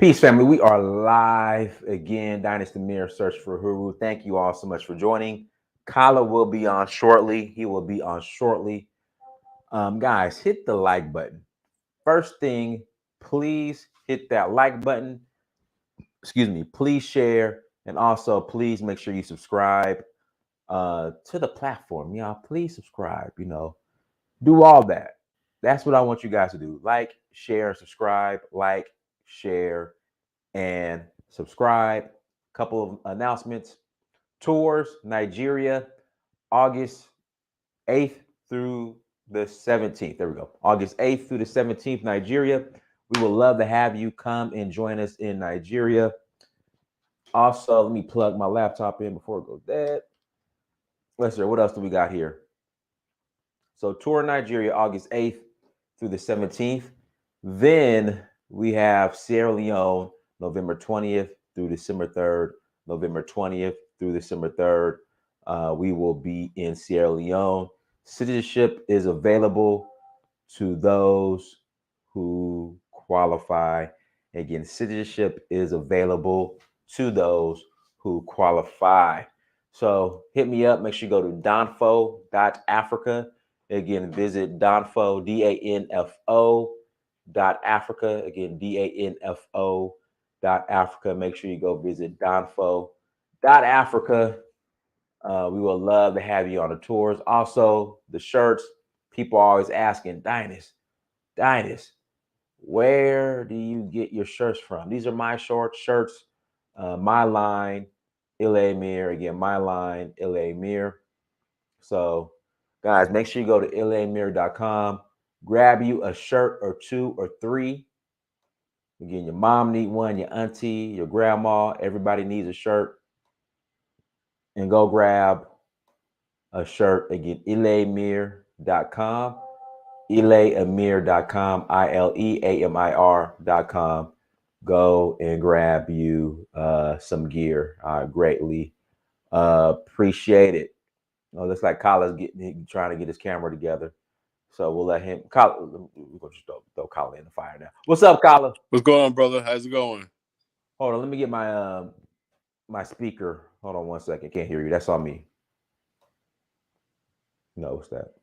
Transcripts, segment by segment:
Peace, family. We are live again. Dynasty Mirror Search for Huru. Thank you all so much for joining. Kala will be on shortly. He will be on shortly. Guys, hit the like button. First thing, please hit that like button. Excuse me. Please share. And also, please make sure you subscribe to the platform. Y'all, please subscribe. Do all that. That's what I want you guys to do. Like, share, subscribe, like, share, and subscribe. Couple of announcements. Tours, Nigeria, August 8th through the 17th. There we go. August 8th through the 17th, Nigeria. We would love to have you come and join us in Nigeria. Also, let me plug my laptop in before it goes dead. Let's see, what else do we got here? So tour Nigeria, August 8th through the 17th. Then we have Sierra Leone, November 20th through December 3rd. November 20th through December 3rd. We will be in Sierra Leone. Citizenship is available to those who qualify. Again, citizenship is available to those who qualify. So hit me up. Make sure you go to danfo.africa. Again, visit Danfo, DANFO.Africa. Again, DANFO.Africa. Make sure you go visit Danfo.Africa. We would love to have you on the tours. Also, the shirts. People are always asking, Dynast, where do you get your shirts from? These are my shirts. My line, Amir. Again, my line, Amir. So, guys, make sure you go to ilamir.com. Grab you a shirt or two or three. Again, your mom need one, your auntie, your grandma, everybody needs a shirt. And go grab a shirt. Again, ilamir.com. ileamir.com. ILEAMIR.com. Go and grab you some gear. I greatly appreciate it. Looks like Kala's trying to get his camera together. So we'll let him. Kala, we're going to just throw Kala in the fire now. What's up, Kala? What's going on, brother? How's it going? Hold on. Let me get my my speaker. Hold on 1 second. Can't hear you. That's on me. No, what's that?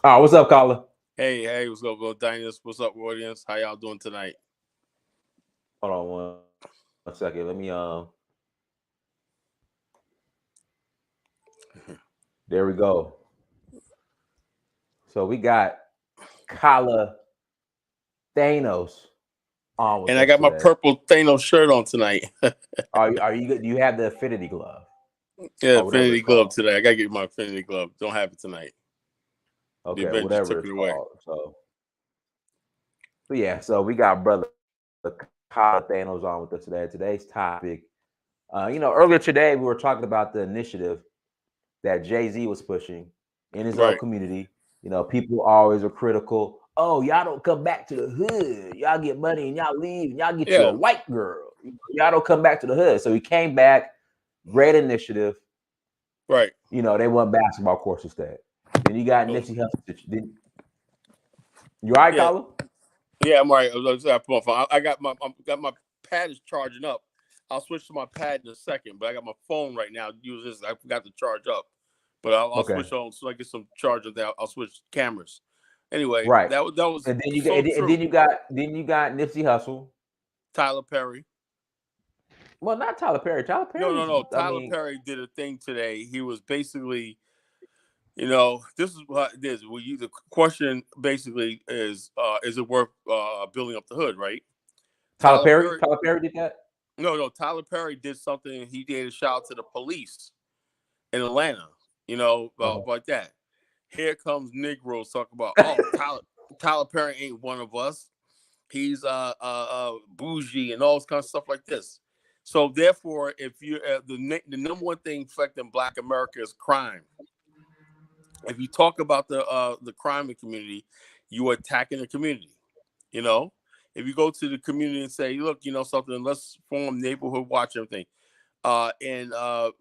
Oh, what's up, Kala? Hey, what's up, Dynast? What's up, audience? How y'all doing tonight? Hold on 1 second. Let me There we go. So we got Kala Thanos on with And us I got my today. purple Thanos shirt on tonight. Are you good? Do you have the Affinity glove? Yeah, Affinity glove today. I gotta get my Affinity glove. Don't have it tonight. Okay, the Avengers whatever took it's it away. called. So yeah, so we got brother Kala Thanos on with us today. Today's topic. Earlier today we were talking about the initiative that Jay-Z was pushing in his own community. People always are critical. Oh, y'all don't come back to the hood. Y'all get money and y'all leave and y'all get you a white girl. Y'all don't come back to the hood. So he came back, great initiative. Right. They want basketball courts instead. Then you got Nipsey Hussle. You all right, Kala? Yeah, I'm all right. I got my pad is charging up. I'll switch to my pad in a second, but I got my phone right now. Use this. I forgot to charge up, but I'll switch on so I get some charger there. I'll switch cameras. Anyway, right. That was and then you so got, true. then you got Nipsey Hussle, Tyler Perry. Well, not Tyler Perry. Tyler Perry. No. Tyler Perry did a thing today. He was basically, this is what it is. The question basically is it worth building up the hood, right? Tyler Perry did that? No. Tyler Perry did something. He gave a shout out to the police in Atlanta, about that. Here comes Negroes talking about, Tyler Perry ain't one of us. He's bougie and all this kind of stuff like this. So therefore, if you the number one thing affecting Black America is crime. If you talk about the crime community, you are attacking the community. If you go to the community and say, look, something, let's form neighborhood watch everything. In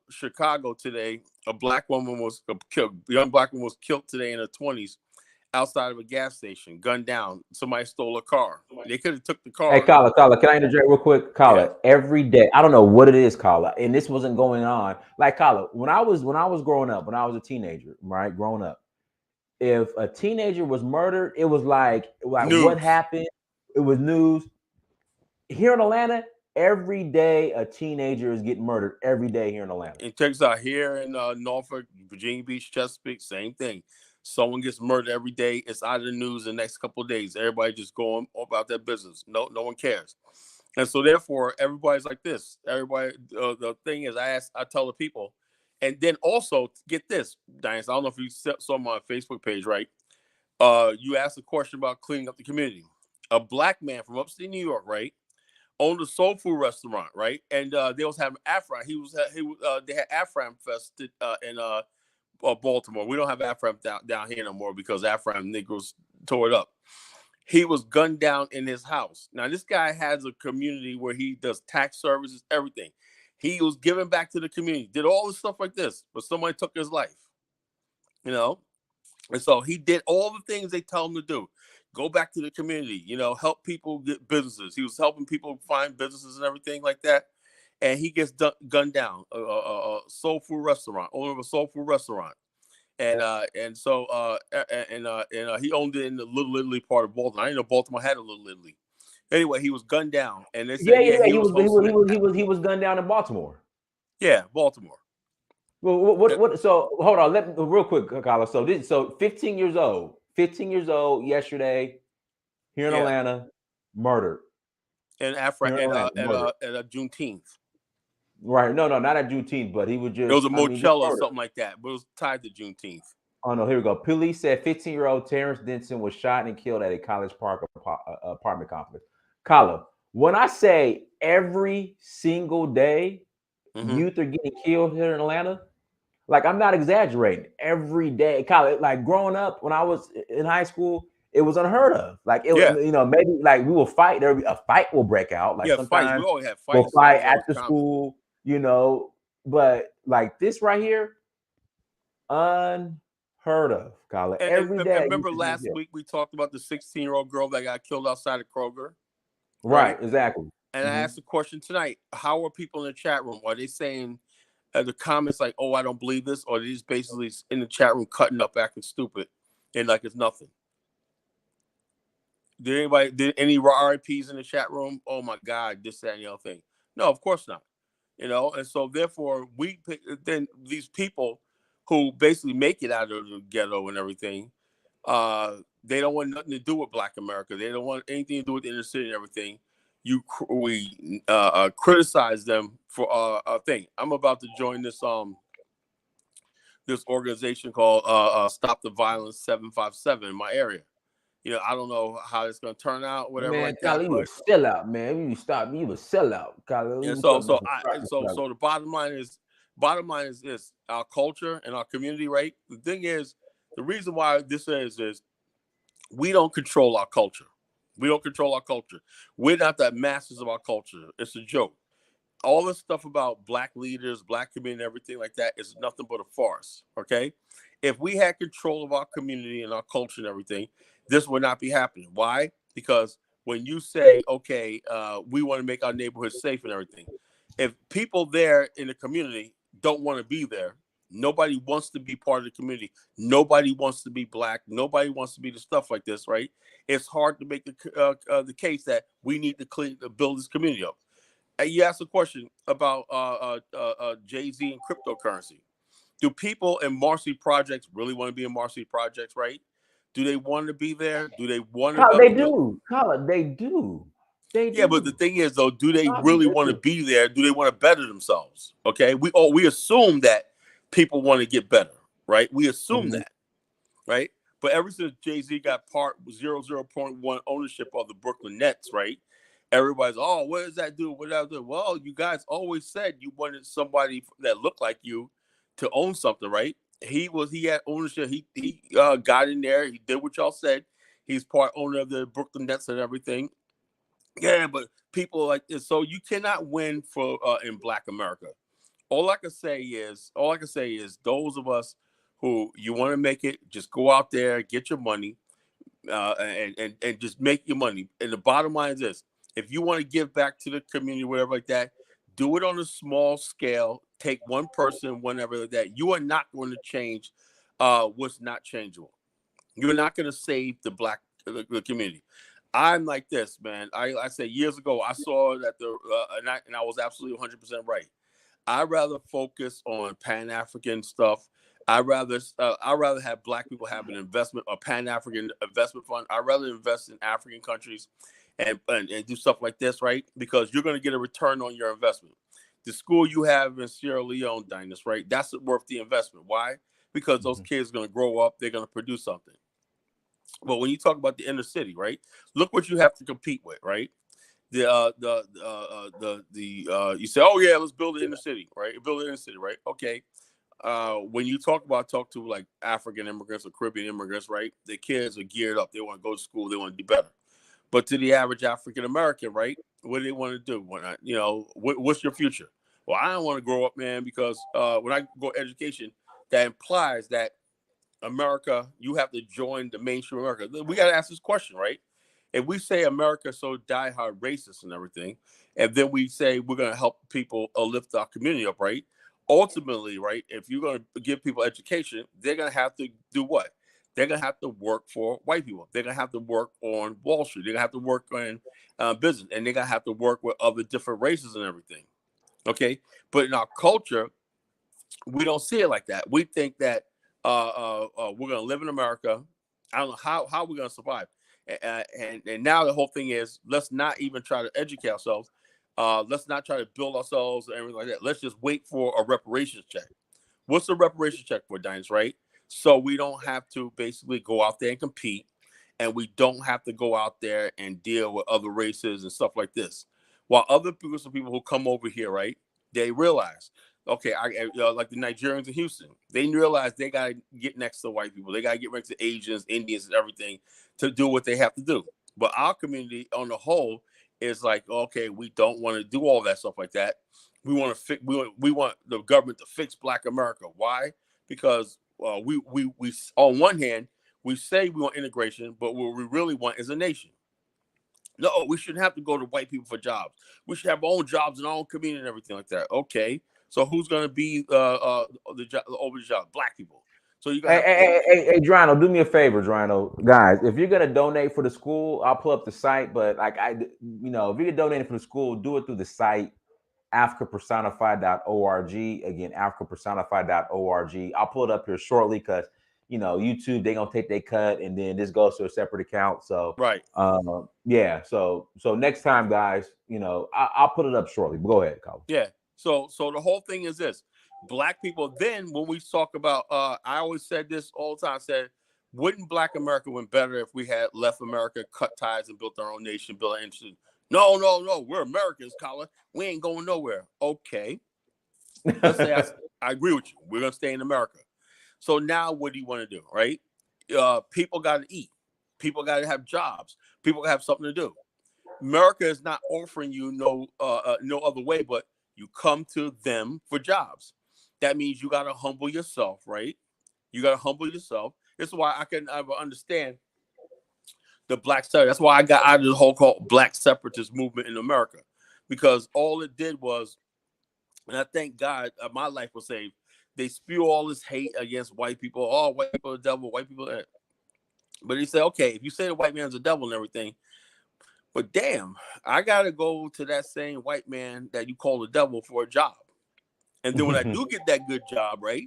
Chicago today, a black woman was killed. A young black woman was killed today in her 20s outside of a gas station, gunned down. Somebody stole a car. They could have took the Hey, car. Kala, can I interject real quick? Yeah. Kala, every day, I don't know what it is, Kala, and this wasn't going on. Like Kala, when I was growing up, when I was a teenager, right, growing up, if a teenager was murdered, it was like what News. happened? It was news. Here in Atlanta, every day a teenager is getting murdered. Every day here in Atlanta. In Texas, out here in Norfolk, Virginia Beach, Chesapeake, same thing. Someone gets murdered every day. It's out of the news the next couple of days. Everybody just going about their business. No one cares. And so therefore, everybody's like this. Everybody, the thing is, I tell the people, and then also get this, Diane. I don't know if you saw my Facebook page, right? You asked a question about cleaning up the community. A black man from upstate New York, right, owned a soul food restaurant, right, and they was having Afram. They had Afram Fest in Baltimore. We don't have Afram down here no more because Afram Negroes tore it up. He was gunned down in his house. Now, this guy has a community where he does tax services, everything. He was giving back to the community, did all this stuff like this, but somebody took his life, you know? And so he did all the things they tell him to do. Go back to the community, help people get businesses. He was helping people find businesses and everything like that. And he gets gunned down, a soul food restaurant, owner of a soul food restaurant. And he owned it in the Little Italy part of Baltimore. I didn't know Baltimore had a Little Italy. Anyway, he was gunned down, and they said, he was gunned down in Baltimore. Yeah, Baltimore. Well, what? So hold on, let me real quick, Kala. So 15 years old yesterday, here in Atlanta, murdered. And at Juneteenth. Right. No, not at Juneteenth, but he was just. It was a Mochella or something like that, but it was tied to Juneteenth. Oh, no, here we go. Police said 15-year-old Terence Denson was shot and killed at a College Park apartment complex. Kala, when I say every single day, youth are getting killed here in Atlanta, like I'm not exaggerating. Every day, Kala, like growing up when I was in high school, it was unheard of. Like maybe like we will fight. There a fight will break out. Like sometimes fights. We always have fights. We'll fight after school, but like this right here, unheard of, Kala. Every day. Remember last week we talked about the 16-year-old girl that got killed outside of Kroger? Right, exactly. And I asked the question tonight: how are people in the chat room? Are they saying the comments like, "Oh, I don't believe this," or are they just basically in the chat room cutting up, acting stupid, and like it's nothing? Did any RIPs in the chat room? Oh my God, this, that, and the other thing. No, of course not. And so therefore then these people who basically make it out of the ghetto and everything, they don't want nothing to do with Black America. They don't want anything to do with the inner city and everything. We criticize them for a thing. I'm about to join this organization called Stop the Violence 757 in my area. I don't know how it's going to turn out, whatever. Man, like Kala, that. You a sellout, man. You a sellout, Kala. And so the bottom line is this: our culture and our community, right? The thing is, the reason why this is we don't control our culture. We don't control our culture. We're not the masters of our culture. It's a joke. All this stuff about Black leaders, Black community, everything like that is nothing but a farce. Okay, if we had control of our community and our culture and everything, this would not be happening. Why? Because when you say, okay, we want to make our neighborhood safe and everything, if people there in the community don't want to be there, nobody wants to be part of the community. Nobody wants to be Black. Nobody wants to be the stuff like this, right? It's hard to make the case that we need to build this community up. You asked a question about Jay-Z and cryptocurrency. Do people in Marcy Projects really want to be in Marcy Projects, right? Do they want to be there? Do they want to? They do. Kala, they do. Yeah, but the thing is, though, do they really want to be there? Do they want to better themselves? Okay, we assume that people want to get better, right? We assume that, right? But ever since Jay-Z got part 0.1 ownership of the Brooklyn Nets, right? Everybody's, oh, what does that do? What does that do? Well, you guys always said you wanted somebody that looked like you to own something, right? He had ownership. He got in there. He did what y'all said. He's part owner of the Brooklyn Nets and everything. Yeah, but people like this. So you cannot win for in Black America. all I can say is those of us who you want to make it, just go out there, get your money, and just make your money. And the bottom line is this: if you want to give back to the community, whatever like that, do it on a small scale. Take one person, whatever like that. You are not going to change what's not changeable. You're not going to save the community. I'm like this, man. I said years ago, I saw that and I was absolutely 100% right. I'd rather focus on Pan African stuff. I'd rather have Black people have an investment, a Pan African investment fund. I'd rather invest in African countries and do stuff like this, right? Because you're going to get a return on your investment. The school you have in Sierra Leone, Dynas, right? That's worth the investment. Why? Because those kids are going to grow up. They're going to produce something. But when you talk about the inner city, right? Look what you have to compete with, right? You say, oh yeah, let's build the inner city, right? Build the inner city, right? Okay. When you talk to like African immigrants or Caribbean immigrants, right? The kids are geared up. They want to go to school. They want to do better. But to the average African American, right? What do they want to do? What's your future? Well, I don't want to grow up, man, because when I go education, that implies that America, you have to join the mainstream America. We got to ask this question, right? If we say America so diehard racist and everything, and then we say we're going to help people lift our community up, right? Ultimately, right, if you're going to give people education, they're going to have to do what? They're going to have to work for white people. They're going to have to work on Wall Street. They're going to have to work on business, and they're going to have to work with other different races and everything. Okay? But in our culture, we don't see it like that. We think that we're going to live in America. I don't know how we're going to survive. And now the whole thing is, let's not even try to educate ourselves. Let's not try to build ourselves and everything like that. Let's just wait for a reparations check. What's the reparations check for, Dynas, right? So we don't have to basically go out there and compete, and we don't have to go out there and deal with other races and stuff like this. While other people, some people who come over here, right, they realize, okay, like the Nigerians in Houston, they realize they got to get next to white people. They got to get next to Asians, Indians, and everything to do what they have to do. But our community on the whole is like, okay, we don't want to do all that stuff like that. We want to fix. We want the government to fix Black America. Why? Because we on one hand we say we want integration, but what we really want is a nation. No, we shouldn't have to go to white people for jobs. We should have our own jobs in our own community and everything like that. Okay, so who's going to be over the job? Black people. So you got. Hey, Drano, do me a favor, Drano. Guys, if you're gonna donate for the school, I'll pull up the site. But like if you're donating for the school, do it through the site africapersonified.org. Again, africapersonified.org. I'll pull it up here shortly because YouTube, they're gonna take their cut and then this goes to a separate account. So right. Yeah. So next time, guys, I'll put it up shortly. Go ahead, Colin. Yeah. So the whole thing is this. Black people, then when we talk about, I always said this all the time, I said, wouldn't Black America win better if we had left America, cut ties, and built our own nation, built our nation? No, we're Americans, Colin. We ain't going nowhere. Okay. Let's say I agree with you. We're going to stay in America. So now what do you want to do, right? People got to eat. People got to have jobs. People got to have something to do. America is not offering you no other way, but you come to them for jobs. That means you got to humble yourself, right? You got to humble yourself. This is why I can never understand the Black separatist. That's why I got out of the whole called Black separatist movement in America, because all it did was, and I thank God my life was saved. They spew all this hate against white people. Oh, white people are the devil. White people. But he said, okay, if you say the white man's a devil and everything, but damn, I got to go to that same white man that you call the devil for a job. And then when I do get that good job, right,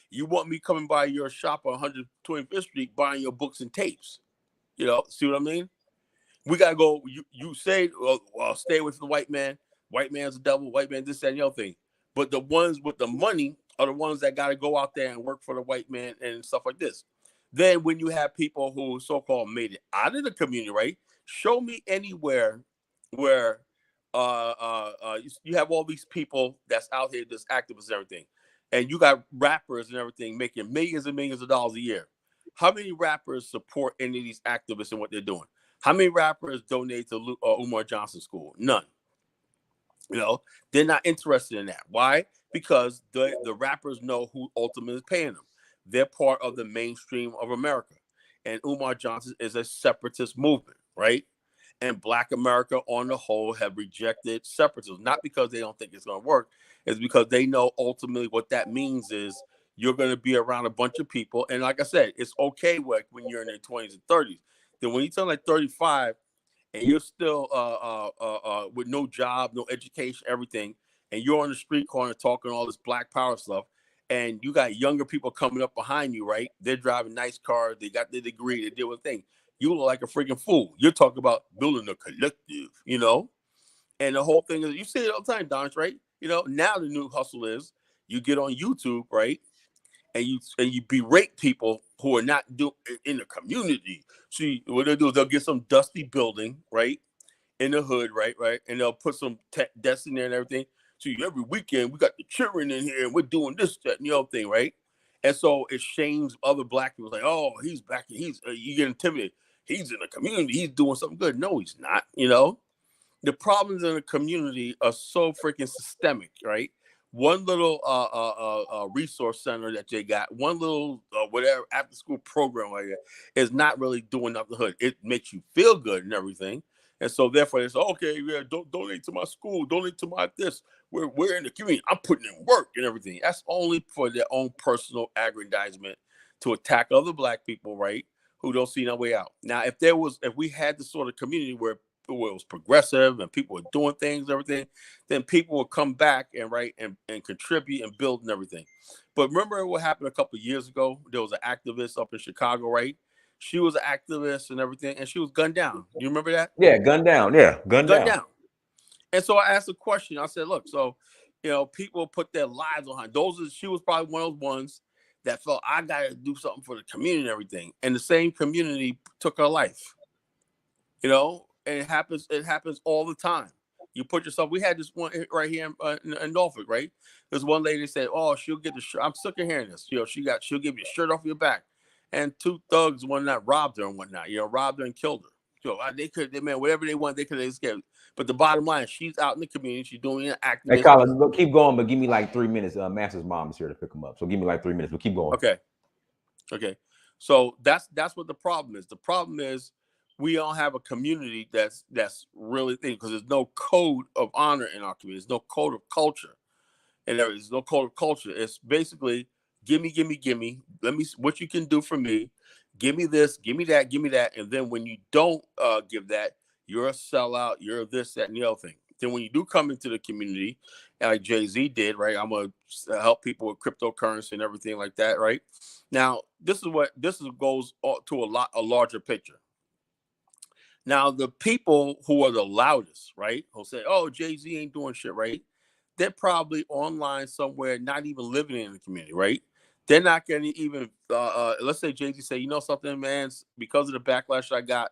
you want me coming by your shop on 125th Street buying your books and tapes. See what I mean? We got to go. You say, well, stay with the white man. White man's a devil. White man, this, that, and the other thing. But the ones with the money are the ones that got to go out there and work for the white man and stuff like this. Then when you have people who so-called made it out of the community, right? Show me anywhere where you have all these people that's out here, this activists and everything, and you got rappers and everything making millions and millions of dollars a year. How many rappers support any of these activists and what they're doing? How many rappers donate to Umar Johnson school? None. They're not interested in that. Why? because the rappers know who ultimately is paying them. They're part of the mainstream of America. And Umar Johnson is a separatist movement, right? And Black America on the whole have rejected separatism, not because they don't think it's going to work, it's because they know ultimately what that means is you're going to be around a bunch of people. And like I said, it's okay when you're in your 20s and 30s. Then when you turn like 35 and you're still with no job, no education, everything, and you're on the street corner talking all this Black Power stuff, and you got younger people coming up behind you, right? They're driving nice cars, they got their degree, they did one thing. You look like a freaking fool. You're talking about building a collective, you know? And the whole thing is, you see it all the time, Don, right? You know, now the new hustle is you get on YouTube, right? And you berate people who are not in the community. See, what they do is they'll get some dusty building, right? In the hood, right? And they'll put some tech desks in there and everything. So every weekend we got the children in here and we're doing this, that, and the other thing, right? And so it shames other Black people, like, oh, he's back, you get intimidated. He's in the community, he's doing something good. No, he's not, you know? The problems in the community are so freaking systemic, right? One little resource center that they got, one little whatever after school program like that is not really doing nothing hood. It makes you feel good and everything. And so therefore they say, okay, yeah, don't donate to my school, donate to my this. We're in the community. I'm putting in work and everything. That's only for their own personal aggrandizement to attack other Black people, right? Who don't see no way out. Now, if we had the sort of community where it was progressive and people were doing things, everything, then people would come back and contribute and build and everything. But remember what happened a couple of years ago? There was an activist up in Chicago, right? She was an activist and everything, and she was gunned down. You remember that? Yeah, gunned down. Yeah, gunned down. And so I asked a question. I said, look, so, you know, people put their lives on her. She was probably one of those ones that felt, I got to do something for the community and everything. And the same community took her life, you know, and it happens all the time. You put yourself, we had this one right here in Norfolk, right? There's one lady said, oh, she'll get the shirt. I'm sick of hearing this. You know, she'll give you a shirt off your back. And two thugs, one that robbed her and whatnot, you know, robbed her and killed her. So whatever they want, they could have escaped. But the bottom line, she's out in the community. She's doing an activist. Hey, Colin, keep going, but give me like 3 minutes. Master's mom is here to pick him up, so give me like 3 minutes. But keep going. Okay. So that's what the problem is. The problem is we don't have a community that's really thing because there's no code of honor in our community. There's no code of culture, and there's no code of culture. It's basically gimme. Let me what you can do for me. Give me this, give me that, and then when you don't give that, you're a sellout. You're this, that, and the other thing. Then when you do come into the community, like Jay-Z did, right? I'm gonna help people with cryptocurrency and everything like that, right? Now, this goes to a larger picture. Now, the people who are the loudest, right, who'll say, "Oh, Jay-Z ain't doing shit," right? They're probably online somewhere, not even living in the community, right? They're not going to even, let's say Jay-Z say, you know something, man, because of the backlash I got,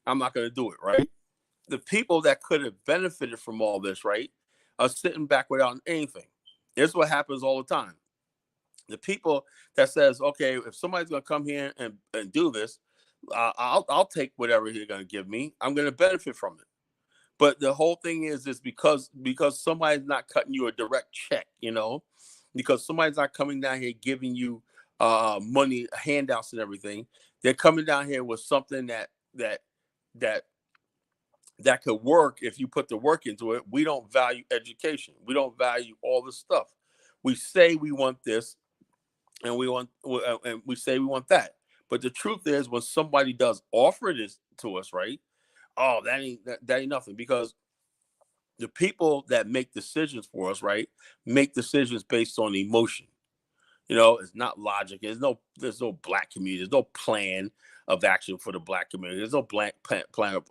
I'm not going to do it, right? The people that could have benefited from all this, right, are sitting back without anything. Here's what happens all the time. The people that says, okay, if somebody's going to come here and do this, I'll take whatever you're going to give me. I'm going to benefit from it. But the whole thing is because somebody's not cutting you a direct check, you know, because somebody's not coming down here giving you money, handouts, and everything. They're coming down here with something that could work if you put the work into it. We don't value education. We don't value all this stuff. We say we want this, and we say we want that. But the truth is, when somebody does offer this to us, right? Oh, that ain't nothing, because the people that make decisions for us, right, make decisions based on emotion. You know, it's not logic. There's no Black community. There's no plan of action for the Black community. There's no plan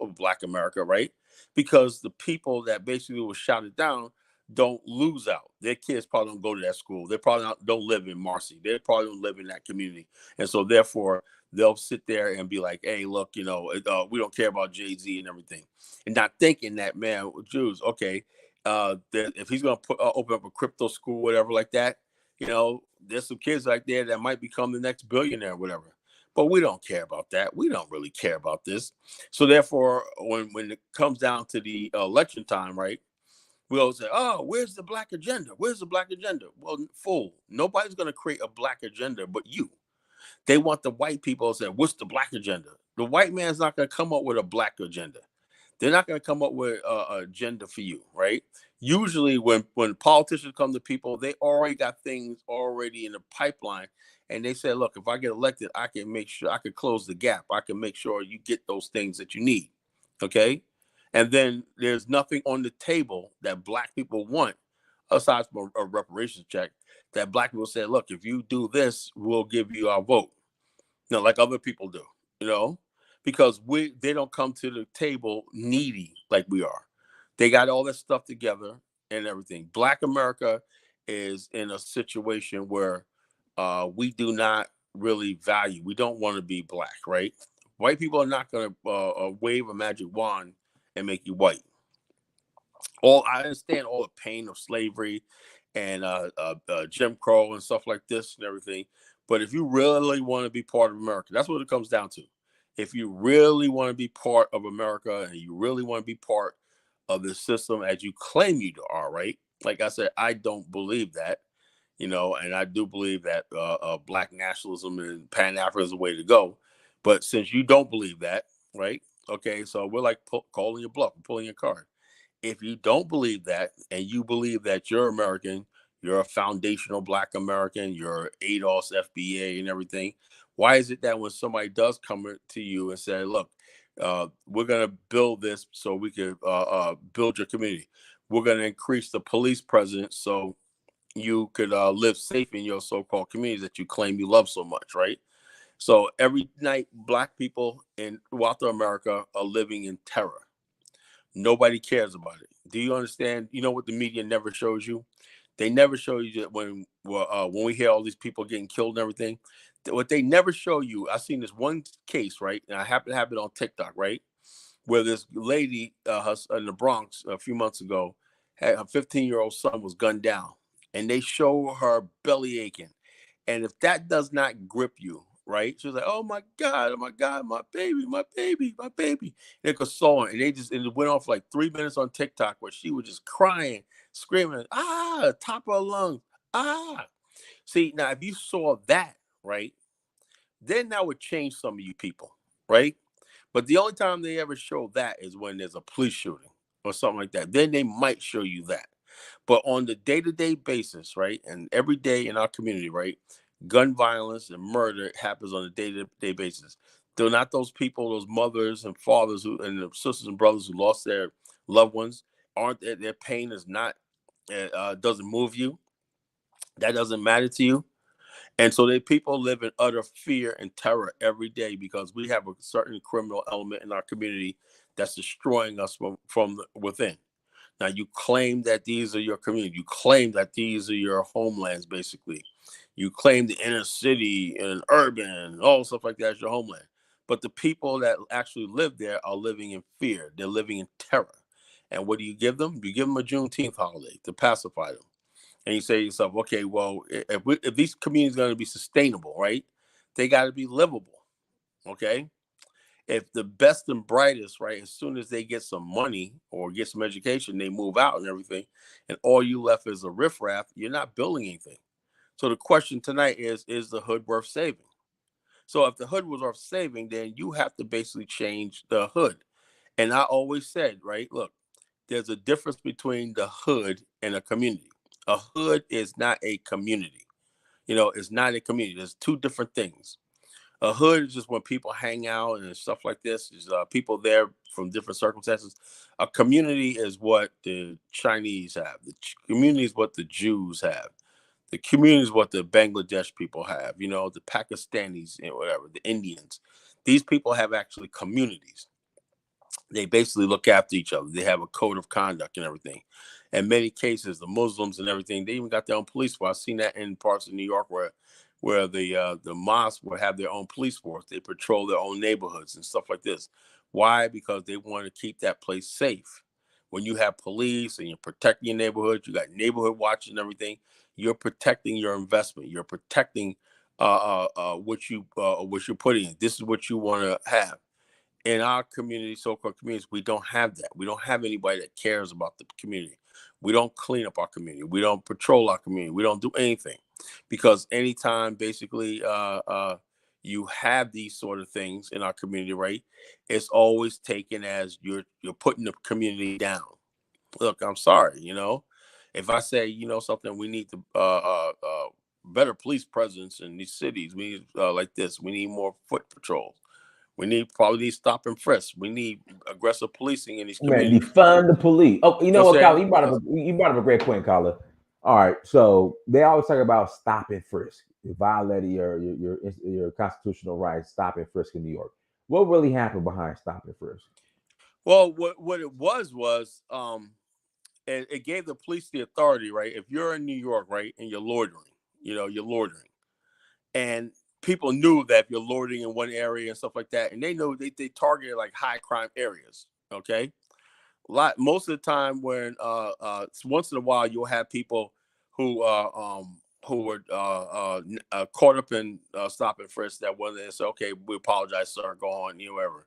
of Black America, right? Because the people that basically were shouted down don't lose out. Their kids probably don't go to that school. They probably don't live in Marcy. They probably don't live in that community. And so therefore, they'll sit there and be like, hey, look, you know, we don't care about Jay-Z and everything. And not thinking that, man, Jews, okay, if he's going to open up a crypto school, whatever like that, you know, there's some kids like there that might become the next billionaire or whatever. But we don't care about that. We don't really care about this. So therefore, when it comes down to the election time, right, We all say, "Oh, where's the black agenda? Where's the black agenda?" Well, fool, nobody's going to create a black agenda but you. They want the white people to say, "What's the black agenda?" The white man's not going to come up with a black agenda. They're not going to come up with an agenda for you, right? Usually, when politicians come to people, they already got things already in the pipeline, and they say, "Look, if I get elected, I can make sure I can close the gap. I can make sure you get those things that you need." Okay, and then there's nothing on the table that black people want aside from a reparations check. That black people say, "Look, if you do this, we'll give you our vote." No, like other people do, you know, because they don't come to the table needy like we are. They got all that stuff together and everything. Black America is in a situation where we do not really value. We don't want to be black, right? White people are not going to wave a magic wand and make you white. All I understand all the pain of slavery and Jim Crow and stuff like this and everything. But if you really want to be part of America, that's what it comes down to. If you really want to be part of America and you really want to be part of the system as you claim you are, right? Like I said, I don't believe that, you know, and I do believe that black nationalism and Pan Africa is the way to go. But since you don't believe that, right? Okay, so we're like calling your bluff, pulling your card. If you don't believe that and you believe that you're American, you're a foundational black American, you're ADOS, FBA, and everything, why is it that when somebody does come to you and say, look, we're going to build this so we can build your community. We're going to increase the police presence so you could live safe in your so-called communities that you claim you love so much, right? So every night, black people in throughout America are living in terror. Nobody cares about it. Do you understand? You know what the media never shows you? They never show you that when we hear all these people getting killed and everything. What they never show you, I seen this one case, right? And I happen to have it on TikTok, right? Where this lady in the Bronx a few months ago had her 15-year-old son was gunned down, and they show her belly aching. And if that does not grip you, right? She was like, oh my God, my baby, my baby, my baby. And they consoling. And it went on for like 3 minutes on TikTok where she was just crying, screaming, top of her lungs. Ah. See, now if you saw that, right, then that would change some of you people, right? But the only time they ever show that is when there's a police shooting or something like that. Then they might show you that. But on the day-to-day basis, right, and every day in our community, right, gun violence and murder happens on a day-to-day basis. They're not those people, those mothers and fathers who and the sisters and brothers who lost their loved ones. Aren't their pain is not doesn't move you. That doesn't matter to you. And so they people live in utter fear and terror every day because we have a certain criminal element in our community that's destroying us from within. Now you claim that these are your community. You claim that these are your homelands, basically. You claim the inner city and urban, all stuff like that is your homeland. But the people that actually live there are living in fear. They're living in terror. And what do you give them? You give them a Juneteenth holiday to pacify them. And you say to yourself, okay, well, if these communities are going to be sustainable, right, they got to be livable, okay? If the best and brightest, right, as soon as they get some money or get some education, they move out and everything, and all you left is a riffraff, you're not building anything. So the question tonight is the hood worth saving? So if the hood was worth saving, then you have to basically change the hood. And I always said, right, look, there's a difference between the hood and a community. A hood is not a community. You know, it's not a community. There's two different things. A hood is just when people hang out and stuff like this. Is people there from different circumstances. A community is what the Chinese have. The community is what the Jews have. The community is what the Bangladesh people have. You know, the Pakistanis and whatever, the Indians. These people have actually communities. They basically look after each other. They have a code of conduct and everything. In many cases, the Muslims and everything, they even got their own police force. I've seen that in parts of New York where the mosques will have their own police force. They patrol their own neighborhoods and stuff like this. Why? Because they want to keep that place safe. When you have police and you're protecting your neighborhood, you got neighborhood watch and everything. You're protecting your investment. You're protecting what you're putting in. This is what you want to have in our community, so-called communities. We don't have that. We don't have anybody that cares about the community. We don't clean up our community. We don't patrol our community. We don't do anything, because anytime basically you have these sort of things in our community, right? It's always taken as you're putting the community down. Look, I'm sorry, if I say, something, we need to better police presence in these cities. We need like this. We need more foot patrols. We probably need stop and frisk. We need aggressive policing in these Man, communities. defund the police. Oh, you You know know what what, I'm Kyler? saying? You brought up a great point, Kyler. All right, so they always talk about stop and frisk, violating your constitutional rights, stop and frisk in New York. What really happened behind stop and frisk? Well, what it was it gave the police the authority, right? If you're in New York, right, and you're loitering, and people knew that if you're loitering in one area and stuff like that, and they know they targeted like high crime areas. Okay, most of the time when once in a while you'll have people who were caught up in stop and frisk, that one they say, okay, we apologize, sir, go on, whatever.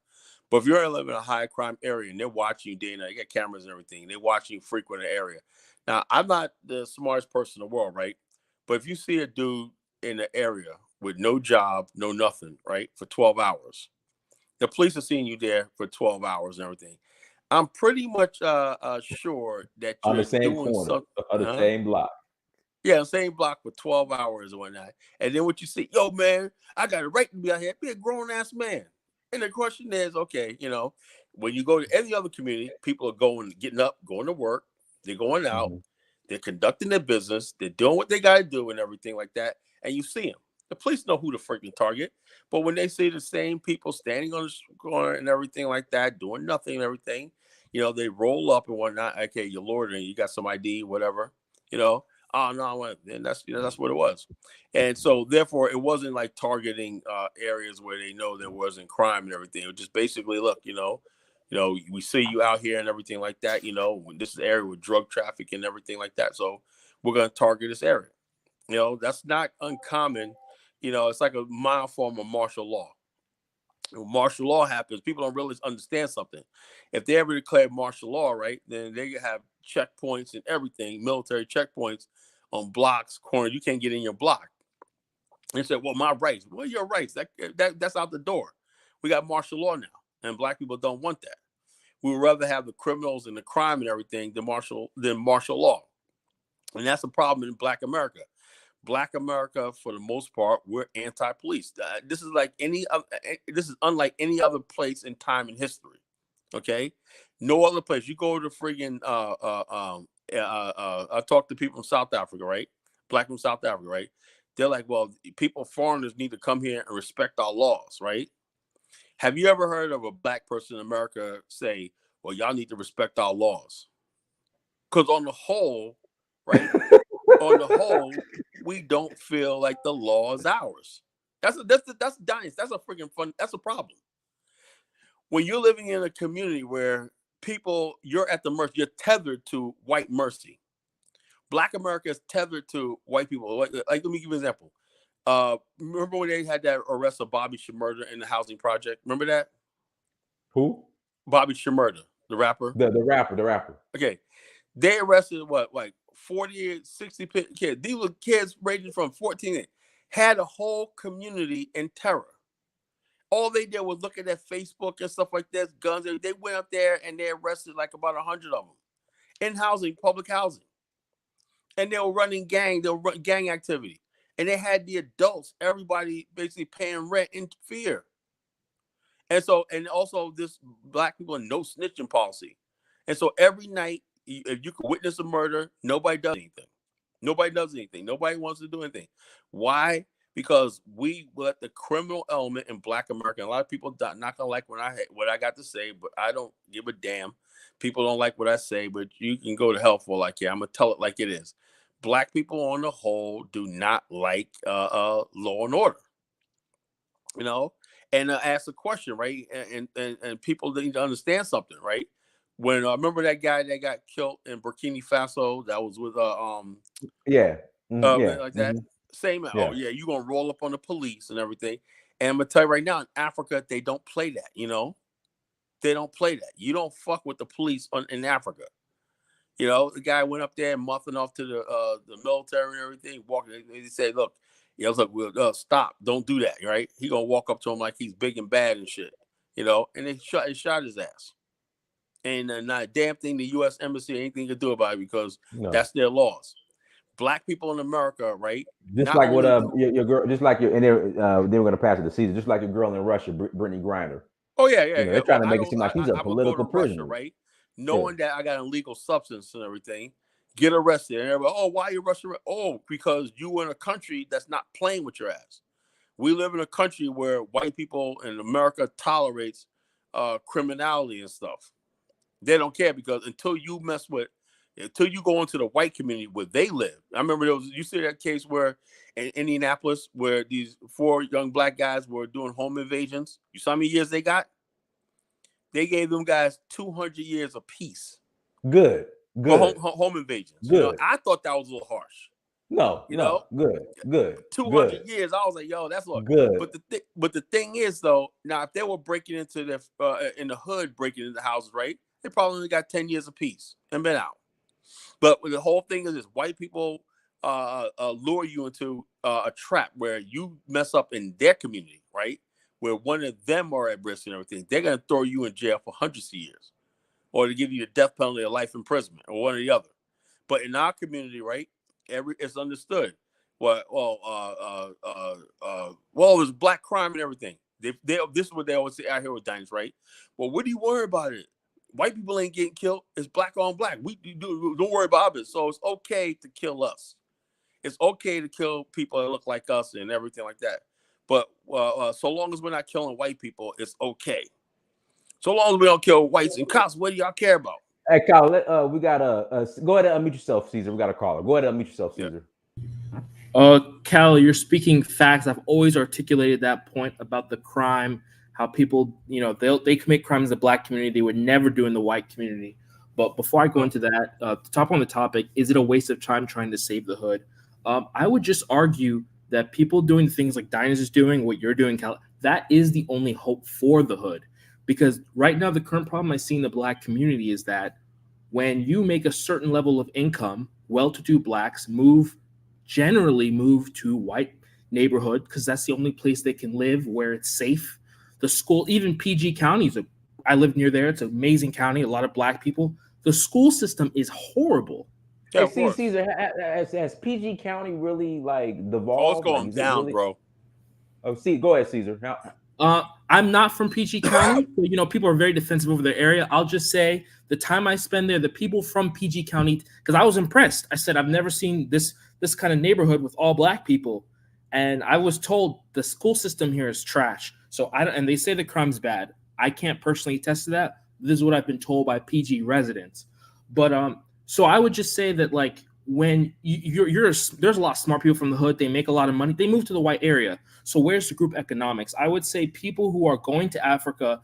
But if you're living in a high crime area and they're watching you day and night, you got cameras and everything, they're watching you frequent the area. Now, I'm not the smartest person in the world, right? But if you see a dude in the area with no job, no nothing, right, for 12 hours, the police are seeing you there for 12 hours and everything. I'm pretty much sure that On the you're same doing corner, something. on the Huh? same block. Yeah, same block for 12 hours and whatnot. And then what you see, yo, man, I got a right to be out here, be a grown ass man. And the question is, okay, when you go to any other community, people are getting up, going to work, they're going out, Mm-hmm. they're conducting their business, they're doing what they got to do and everything like that. And you see them. The police know who to freaking target. But when they see the same people standing on the corner and everything like that, doing nothing and everything, they roll up and whatnot. Okay, you're loitering, you got some ID, whatever, you know. Oh no, and that's what it was. And so therefore it wasn't like targeting areas where they know there wasn't crime and everything. It was just basically, look, we see you out here and everything like that, this is an area with drug traffic and everything like that. So we're gonna target this area. That's not uncommon. It's like a mild form of martial law. When martial law happens, people don't really understand something. If they ever declare martial law, right, then they have checkpoints and everything, military checkpoints on blocks, corners. You can't get in your block. They said, well, my rights. Well, your rights. That's out the door. We got martial law now, and black people don't want that. We would rather have the criminals and the crime and everything than martial law. And that's a problem in Black America. Black America, for the most part, we're anti-police. This is unlike any other place in time in history. Okay, no other place. You go to friggin' I talk to people from South Africa, right? Black from South Africa, right? They're like, well, foreigners need to come here and respect our laws, right? Have you ever heard of a black person in America say, well, y'all need to respect our laws? Because on the whole, right? On the whole, we don't feel like the law is ours. That's dynasty. That's a freaking fun. That's a problem. When you're living in a community where you're at the mercy, you're tethered to white mercy. Black America is tethered to white people. Like let me give you an example. Remember when they had that arrest of Bobby Shmurda in the housing project? Remember that? Who? Bobby Shmurda, the rapper. The rapper. Okay, they arrested what, like 40, 60 kids. These were kids ranging from 14, had a whole community in terror. All they did was look at that Facebook and stuff like this, guns. They went up there and they arrested like about 100 of them in public housing. And they were running gang activity. And they had the adults, everybody basically paying rent in fear. And also this black people no snitching policy. And so every night, if you could witness a murder, nobody does anything. Nobody does anything. Nobody wants to do anything. Why? Because we let the criminal element in Black America. And a lot of people not gonna like what I got to say, but I don't give a damn. People don't like what I say, but you can go to hell for like, yeah, I'm gonna tell it like it is. Black people on the whole do not like law and order. You know, and ask a question, right? And people need to understand something, right? When remember that guy that got killed in Burkina Faso, that was with Yeah. Yeah. like that. Same. Oh Yeah. yeah, you gonna roll up on the police and everything. And I'm gonna tell you right now, in Africa, they don't play that. They don't play that. You don't fuck with the police in Africa. You know, the guy went up there and muffing off to the military and everything. Walking, he said, "Look, we'll stop. Don't do that." Right? He gonna walk up to him like he's big and bad and shit. You know, and they shot his ass. And not a damn thing the U.S. Embassy anything to do about it because that's their laws. Black people in America, right? Just not like only what your girl, just like your, and they were gonna pass it to Caesar, just like your girl in Russia, Brittany Griner. Oh yeah. They're trying to make it seem like he's a I would go to political Russia, prisoner, right? Knowing that I got an illegal substance and everything, get arrested. And everybody, oh, why are you Russian? Oh, because you in a country that's not playing with your ass. We live in a country where white people in America tolerates criminality and stuff. They don't care because until you go into the white community where they live. I remember you see that case where in Indianapolis where these 4 young black guys were doing home invasions. You saw how many years they got? They gave them guys 200 years apiece. Good. For home invasions. Good. You know, I thought that was a little harsh. No, good. 200 years. I was like, yo, that's what. Good. But the thing is, though, now if they were breaking into in the hood, breaking into houses, right? They probably only got 10 years apiece and been out. But the whole thing is white people lure you into a trap where you mess up in their community, right? Where one of them are at risk and everything. They're going to throw you in jail for hundreds of years or to give you the death penalty or life imprisonment or one or the other. But in our community, right, it's understood. Well, there's black crime and everything. This is what they always say out here with Diners, right? Well, what do you worry about it? White people ain't getting killed. It's black on black. Don't worry about it. So it's okay to kill us. It's okay to kill people that look like us and everything like that. But so long as we're not killing white people, it's okay. So long as we don't kill whites and cops, what do y'all care about? Hey, Kyle, we got go ahead and unmute yourself, Caesar. We got a caller. Go ahead and unmute yourself, Caesar. Cal, you're speaking facts. I've always articulated that point about the crime. How people, they commit crimes in the black community they would never do in the white community. But before I go into that, to top on the topic, is it a waste of time trying to save the hood? I would just argue that people doing things like Diners is doing, what you're doing, Cal, that is the only hope for the hood. Because right now, the current problem I see in the black community is that when you make a certain level of income, well-to-do blacks generally move to white neighborhood because that's the only place they can live where it's safe. The school, even PG County, I live near there. It's an amazing county, a lot of black people. The school system is horrible. Hey, Caesar, has PG County really devolved? Oh, it's going down, bro. Oh, go ahead, Caesar. I'm not from PG County, so, people are very defensive over their area. I'll just say the time I spend there, the people from PG County, because I was impressed. I said I've never seen this kind of neighborhood with all black people, and I was told the school system here is trash. So and they say the crime's bad. I can't personally attest to that. This is what I've been told by PG residents. But so I would just say that when there's a lot of smart people from the hood, they make a lot of money, they move to the white area. So where's the group economics? I would say people who are going to Africa,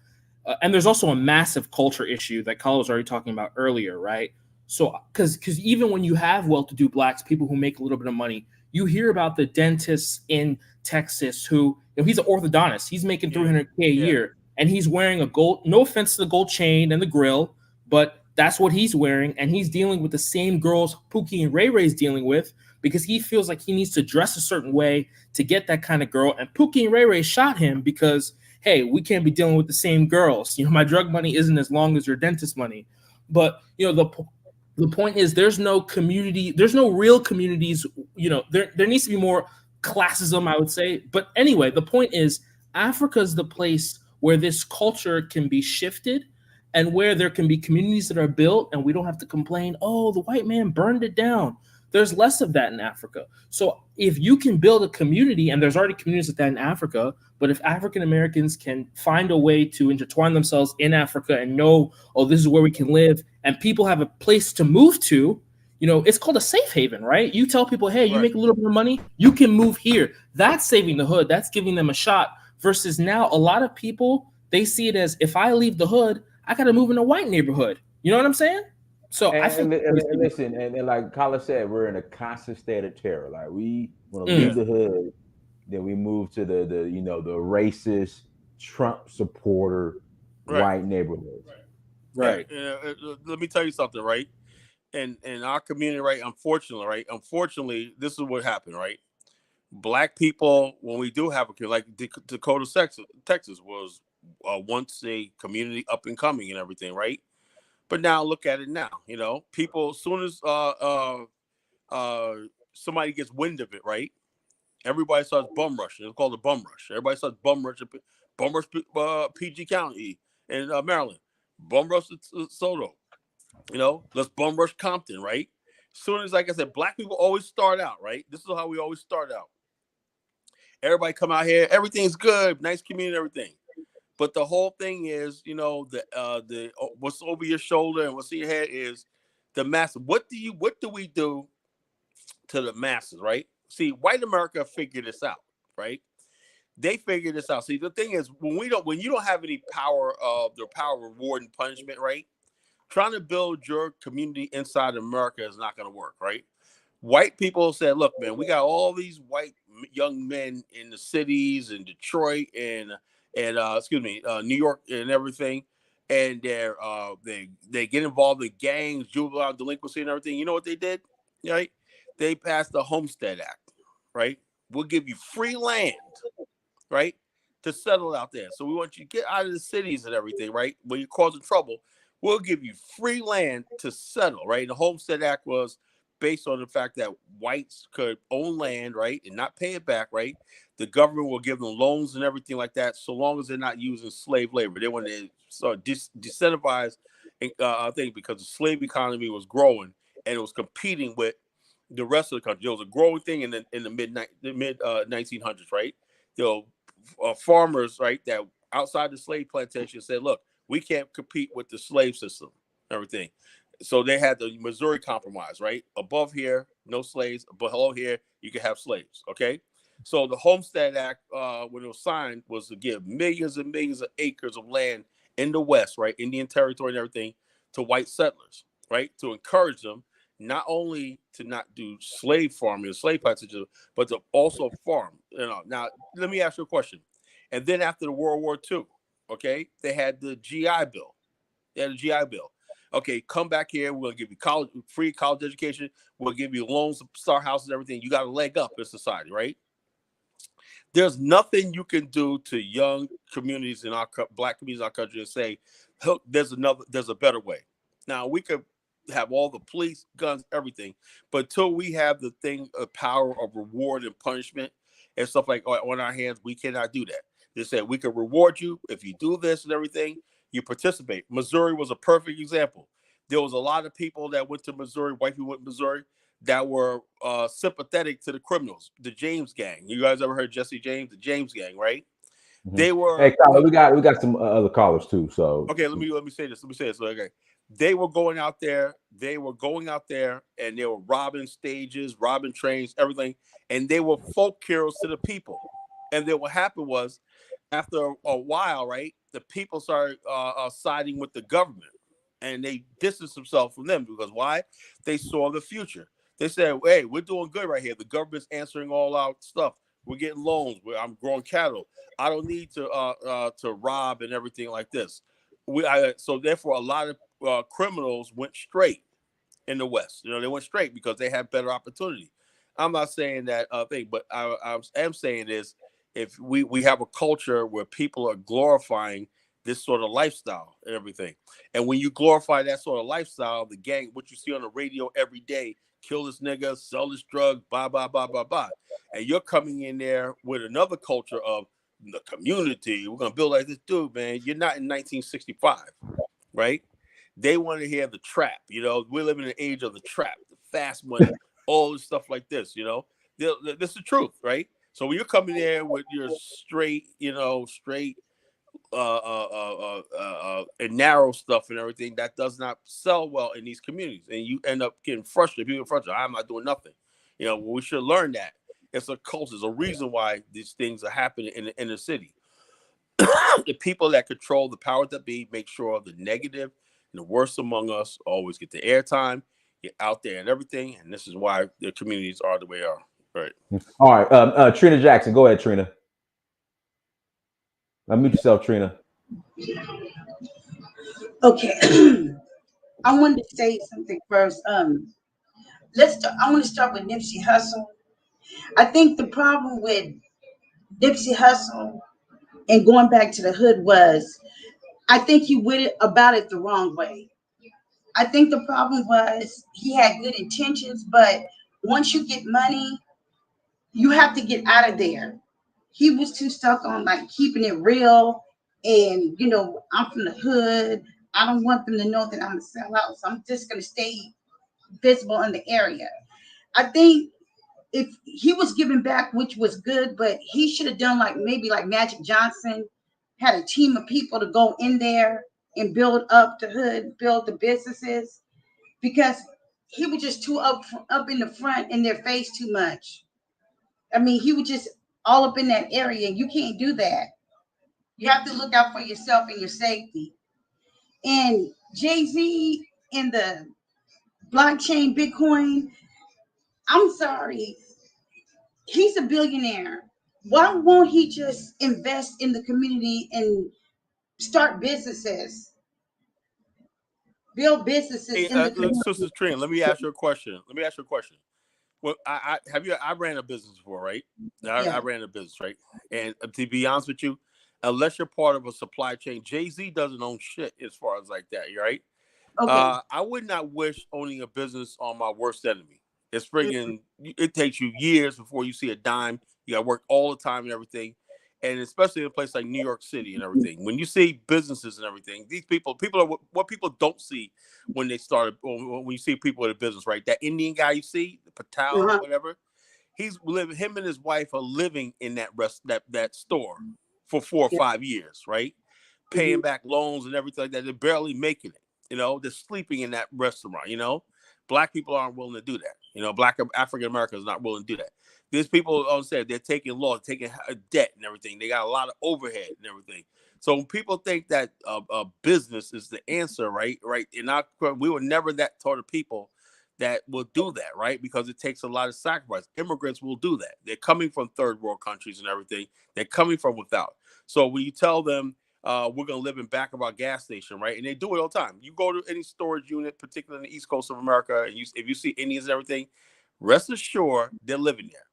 and there's also a massive culture issue that Kyle was already talking about earlier, right? So because even when you have well-to-do blacks, people who make a little bit of money, you hear about the dentists in Texas who, he's an orthodontist, he's making $300K a year, and he's wearing a gold, no offense to the gold chain and the grill, but that's what he's wearing, and he's dealing with the same girls Pookie and Ray Ray's dealing with because he feels like he needs to dress a certain way to get that kind of girl. And Pookie and Ray Ray shot him because, hey, we can't be dealing with the same girls. My drug money isn't as long as your dentist money. But, the point is there's no community, there's no real communities, there needs to be more classism, I would say. But anyway, the point is Africa is the place where this culture can be shifted and where there can be communities that are built and we don't have to complain, oh, the white man burned it down. There's less of that in Africa. So if you can build a community, and there's already communities like that in Africa, but if African Americans can find a way to intertwine themselves in Africa and know, oh, this is where we can live, and people have a place to move to, it's called a safe haven, right? You tell people, hey, you make a little bit of money, you can move here. That's saving the hood. That's giving them a shot. Versus now, a lot of people, they see it as, if I leave the hood, I got to move in a white neighborhood. You know what I'm saying? So I think, listen, and like Kyle said, we're in a constant state of terror. Like we want to leave the hood, then we move to the racist Trump supporter white neighborhoods. Right. Let me tell you something, right? in our community, right? Unfortunately, this is what happened, right? Black people, when we do have a like Dakota, Texas was once a community up and coming and everything, right? But now look at it now. You know, people as soon as somebody gets wind of it, right? Everybody starts bum rushing. It's called a bum rush. Everybody starts bum rushing, PG County in Maryland, bum rush Soto. You know, let's bum rush Compton, right? As soon as, like I said, black people always start out, right? This is how we always start out. Everybody come out here, everything's good, nice community, everything. But the whole thing is, you know, the what's over your shoulder and what's in your head is the mass. What do we do to the masses, right? See, white America figured this out, right? They figured this out. See, the thing is, when you don't have any power of the power of reward and punishment, right? Trying to build your community inside America is not going to work, right? White people said, look, man, we got all these white young men in the cities in Detroit and New York and everything. And they get involved in gangs, juvenile delinquency and everything. You know what they did? Right? They passed the Homestead Act, right? We'll give you free land, right? To settle out there. So we want you to get out of the cities and everything, right? When you're causing trouble, we'll give you free land to settle, right? The Homestead Act was based on the fact that whites could own land, right, and not pay it back, right? The government will give them loans and everything like that, so long as they're not using slave labor. They wanted to start disincentivize thing because the slave economy was growing and it was competing with the rest of the country. It was a growing thing in the mid 1900s, right? You know, farmers, right, that outside the slave plantation said, look, we can't compete with the slave system, everything. So they had the Missouri Compromise, right? Above here, no slaves. Below here, you can have slaves, okay? So the Homestead Act, when it was signed, was to give millions and millions of acres of land in the West, right? Indian territory and everything, to white settlers, right? To encourage them not only to not do slave farming, slave passages, but to also farm. You know, now, let me ask you a question. And then after the World War II, okay, they had the GI Bill. They had a GI Bill. Okay, come back here. We'll give you free college education. We'll give you loans, start houses, everything. You got a leg up in society, right? There's nothing you can do to young communities in our black communities in our country and say, look, there's a better way. Now we could have all the police, guns, everything, but until we have the thing of power of reward and punishment and stuff like on our hands, we cannot do that. They said we can reward you if you do this and everything. You participate. Missouri was a perfect example. There was a lot of people that went to Missouri, white people went to Missouri, that were sympathetic to the criminals, the James gang. You guys ever heard Jesse James, the James gang, right? Mm-hmm. They were. Hey, Tyler, we got some other callers too. So okay, let me say this. So, okay, they were going out there. They were going out there, and they were robbing stages, robbing trains, everything, and they were folk heroes to the people. And then what happened was, after a while, right, the people started siding with the government, and they distanced themselves from them because why? They saw the future. They said, "Hey, we're doing good right here. The government's answering all our stuff. We're getting loans. I'm growing cattle. I don't need to rob and everything like this." So therefore, a lot of criminals went straight in the West. You know, they went straight because they had better opportunity. I'm not saying that thing, but I am saying is, if we have a culture where people are glorifying this sort of lifestyle and everything, and when you glorify that sort of lifestyle, the gang, what you see on the radio every day, kill this nigga, sell this drug, blah, blah, blah, blah, blah. And you're coming in there with another culture of the community. We're going to build like this. Dude, man, you're not in 1965, right? They want to hear the trap. You know, we're living in the age of the trap, the fast money, all this stuff like this, you know. This is the truth, right? So when you're coming there with your straight and narrow stuff and everything, that does not sell well in these communities, and you end up getting frustrated. People are frustrated. I'm not doing nothing. You know, we should learn that it's a culture. There's a reason why these things are happening in the inner city. The people that control the powers that be make sure the negative and the worst among us always get the airtime, get out there and everything. And this is why the communities are the way they are. Right. All right. Trina Jackson, go ahead, Trina. Unmute yourself, Trina. Okay. I wanted to say something first. I want to start with Nipsey Hussle. I think the problem with Nipsey Hussle and going back to the hood was, I think he went about it the wrong way. I think the problem was he had good intentions, but once you get money, you have to get out of there. He was too stuck on like keeping it real, and I'm from the hood. I don't want them to know that I'm a sellout, so I'm just gonna stay visible in the area. I think if he was giving back, which was good, but he should have done like maybe like Magic Johnson, had a team of people to go in there and build up the hood, build the businesses, because he was just too up in the front in their face too much. I mean, he was just all up in that area. You can't do that. You have to look out for yourself and your safety. And Jay-Z and the blockchain Bitcoin, I'm sorry, he's a billionaire. Why won't he just invest in the community and start businesses, build businesses Hey, in the community? Sister Trina, let me ask you a question. Well, I ran a business before, right? I Yeah. ran a business, right? And to be honest with you, unless you're part of a supply chain, Jay-Z doesn't own shit as far as like that, right? Okay. I would not wish owning a business on my worst enemy. It's friggin' it takes you years before you see a dime. You got to work all the time and everything, and especially in a place like New York City and everything. When you see businesses and everything, these people are what people don't see when they start. Or when you see people in a business, right? That Indian guy you see, the Patel, Uh-huh. whatever. He's living. Him and his wife are living in that store for 4 or 5 years, right? Mhm. Paying back loans and everything like that. They're barely making it. They're sleeping in that restaurant. Black people aren't willing to do that. Black African Americans not willing to do that. These people, said they're taking loans, taking debt and everything. They got a lot of overhead and everything. So when people think that business is the answer, right? We were never that sort of people that will do that, right? Because it takes a lot of sacrifice. Immigrants will do that. They're coming from third world countries and everything. They're coming from without. So when you tell them we're going to live in back of our gas station, right? And they do it all the time. You go to any storage unit, particularly in the East Coast of America, and if you see Indians and everything, rest assured they're living there.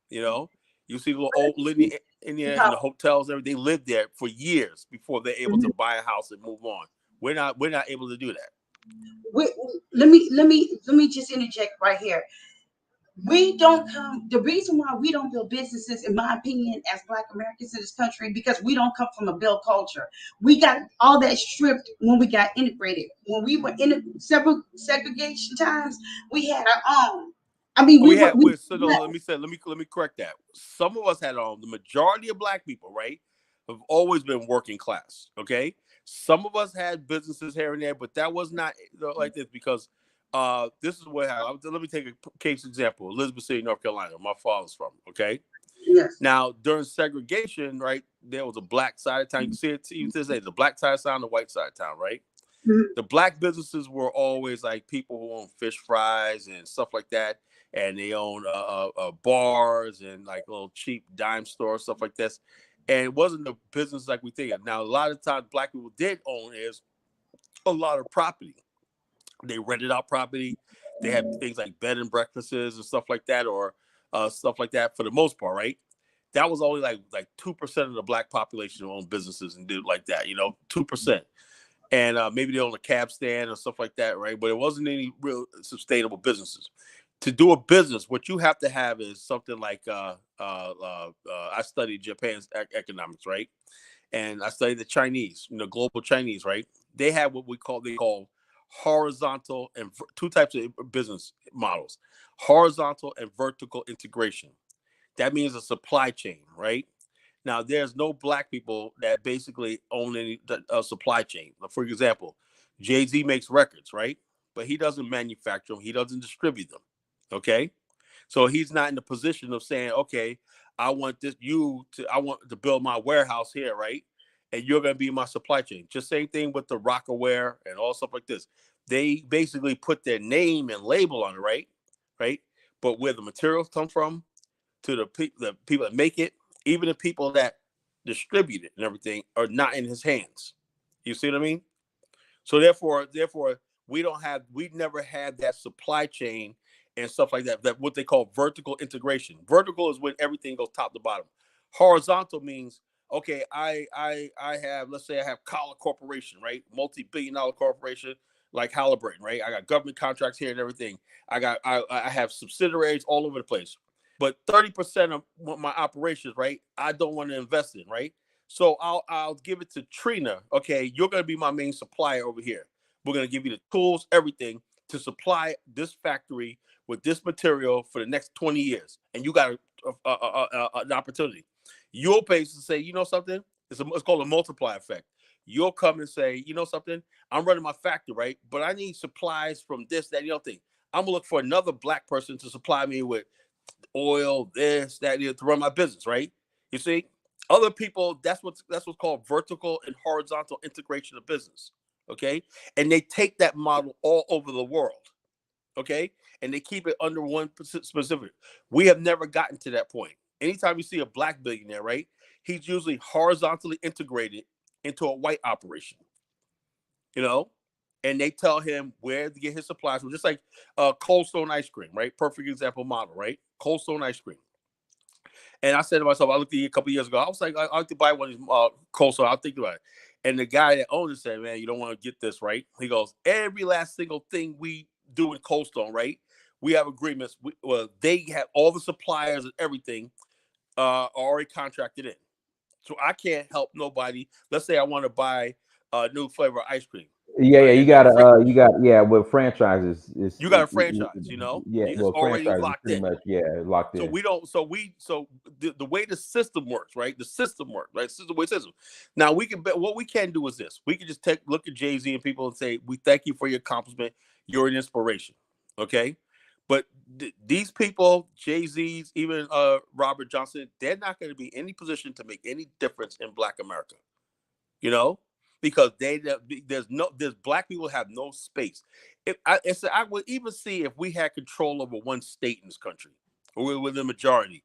You see little old Indian in the hotels, and everything. They live there for years before they're able to buy a house and move on. We're not able to do that. We, let me just interject right here. We don't come. The reason why we don't build businesses, in my opinion, as Black Americans in this country, because we don't come from a build culture. We got all that stripped when we got integrated. When we were in several segregation times, we had our own. I mean, We we were. had We, so no, let me correct that. Some of us had the majority of black people, right, have always been working class. Okay, some of us had businesses here and there, but that was not like this because this is what happened. Let me take a case example. Elizabeth City, North Carolina. My father's from. Okay, yes. now during segregation, right, there was a black side of town. You can see it even to this day, the black side of town, the white side of town, right? Mhm. The black businesses were always like people who own fish fries and stuff like that, and they own bars and like little cheap dime stores, stuff like this. And it wasn't the business like we think of. Now, a lot of times, black people did own is a lot of property. They rented out property. They had things like bed and breakfasts and stuff like that, or stuff like that for the most part, right? That was only like 2% of the black population who owned businesses and did like that, 2%. And maybe they own a cab stand or stuff like that, right? But it wasn't any real sustainable businesses. To do a business, what you have to have is something like I studied Japan's economics, right? And I studied the Chinese, global Chinese, right? They have what they call horizontal and two types of business models: horizontal and vertical integration. That means a supply chain, right? Now, there's no black people that basically own any supply chain. For example, Jay-Z makes records, right? But he doesn't manufacture them. He doesn't distribute them. Okay. So he's not in the position of saying, okay, I want to build my warehouse here, right? And you're going to be my supply chain. Just same thing with the Rockaware and all stuff like this. They basically put their name and label on it, right? Right. But where the materials come from, to the people that make it, even the people that distribute it and everything are not in his hands. You see what I mean? So therefore, we never had that supply chain and stuff like that. That what they call vertical integration. Vertical is when everything goes top to bottom. Horizontal means, okay, I have, let's say I have Collar Corporation, right? Multi-billion-dollar corporation like Halliburton, right? I got government contracts here and everything. I have subsidiaries all over the place. But 30% of my operations, right, I don't want to invest in, right? So I'll give it to Trina. Okay, you're going to be my main supplier over here. We're going to give you the tools, everything to supply this factory with this material for the next 20 years. And you got an opportunity. You'll basically say, you know something? It's called a multiplier effect. You'll come and say, you know something? I'm running my factory, right? But I need supplies from this, that, thing. I'm going to look for another black person to supply me with oil, this, that, to run my business, right? You see? Other people, that's what's called vertical and horizontal integration of business, okay? And they take that model all over the world, okay? And they keep it under one specific. We have never gotten to that point. Anytime you see a black billionaire, right, he's usually horizontally integrated into a white operation, you know? And they tell him where to get his supplies from, just like Cold Stone ice cream, right? Perfect example model, right? Cold Stone ice cream. And I said to myself, I looked at it a couple of years ago. I was like, I like to buy one of these Cold Stone. I'll think about it. And the guy that owned it said, man, you don't want to get this, right? He goes, every last single thing we do in Cold Stone, right? We have agreements. They have all the suppliers and everything already contracted in. So I can't help nobody. Let's say I want to buy a new flavor of ice cream. Yeah, right? With franchises, you got a franchise, you know? Yeah, it's already locked in. Much, locked in. So the way the system works, right? The system works, right? System. Now what we can do is this. We can just look at Jay-Z and people and say, we thank you for your accomplishment. You're an inspiration. Okay. But these people, Jay-Z's, even Robert Johnson, they're not going to be in any position to make any difference in Black America, you know? Because there's black people have no space. I would even see if we had control over one state in this country, or with the majority,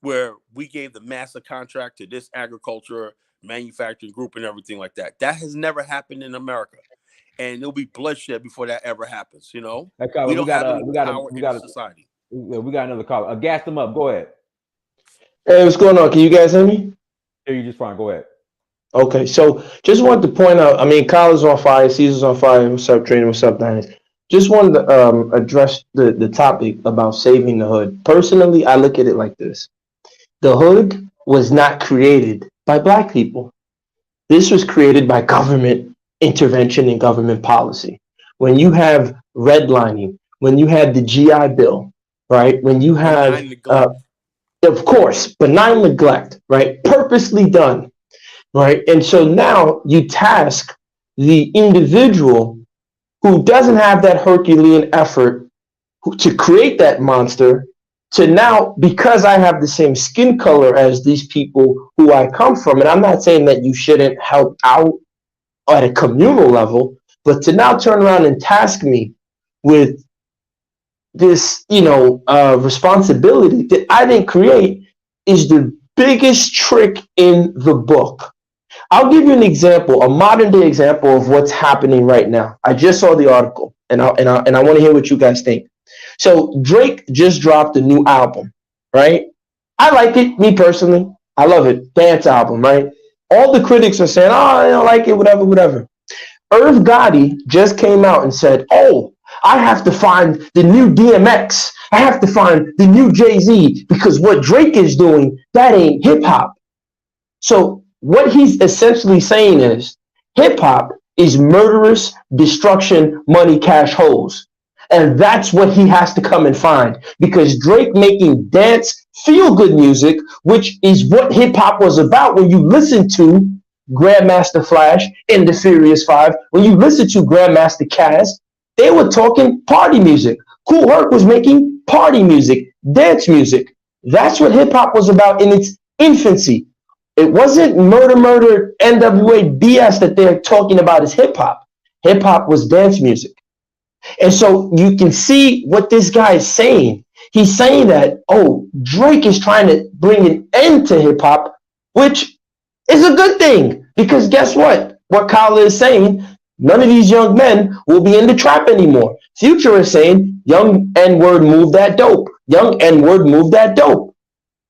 where we gave the master contract to this agriculture manufacturing group and everything like that. That has never happened in America, and there'll be bloodshed before that ever happens. You know, we don't have any power in society. We got another caller. Gas them up. Go ahead. Hey, what's going on? Can you guys hear me? Hear you just fine. Go ahead. Okay, so just wanted to point out, I mean, Kyle's on fire, Caesar's on fire. What's up, Trainer? What's up, Dennis? Just wanted to address the topic about saving the hood. Personally, I look at it like this. The hood was not created by black people. This was created by government intervention and government policy. When you have redlining, when you had the GI Bill, right? When you have, of course, benign neglect, right? Purposely done. Right. And so now you task the individual who doesn't have that Herculean effort to create that monster to now, because I have the same skin color as these people who I come from. And I'm not saying that you shouldn't help out at a communal level, but to now turn around and task me with this, responsibility that I didn't create is the biggest trick in the book. I'll give you an example, a modern day example of what's happening right now. I just saw the article, and I want to hear what you guys think. So Drake just dropped a new album, right? I like it, me personally. I love it. Dance album, right? All the critics are saying, oh, I don't like it, whatever. Irv Gotti just came out and said, oh, I have to find the new DMX. I have to find the new Jay-Z because what Drake is doing, that ain't hip hop. So what he's essentially saying is hip hop is murderous destruction, money, cash holes. And that's what he has to come and find, because Drake making dance, feel good music, which is what hip hop was about. When you listen to Grandmaster Flash and the Furious Five, when you listen to Grandmaster Caz, they were talking party music. Kool Herc was making party music, dance music. That's what hip hop was about in its infancy. It wasn't murder, NWA BS that they're talking about as hip hop. Hip hop was dance music. And so you can see what this guy is saying. He's saying that, oh, Drake is trying to bring an end to hip hop, which is a good thing, because guess what? What Kyle is saying, none of these young men will be in the trap anymore. Future is saying, young N-word move that dope. Young N-word move that dope.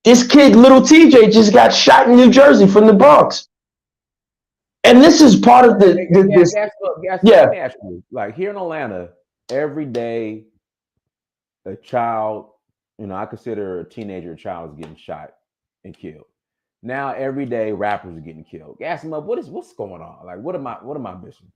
This kid, little TJ, just got shot in New Jersey from the Bronx. And this is part of Let me ask you, like here in Atlanta, every day a child, I consider a teenager, a child is getting shot and killed. Now every day rappers are getting killed. Gas them up. What's going on? Like what am I missing?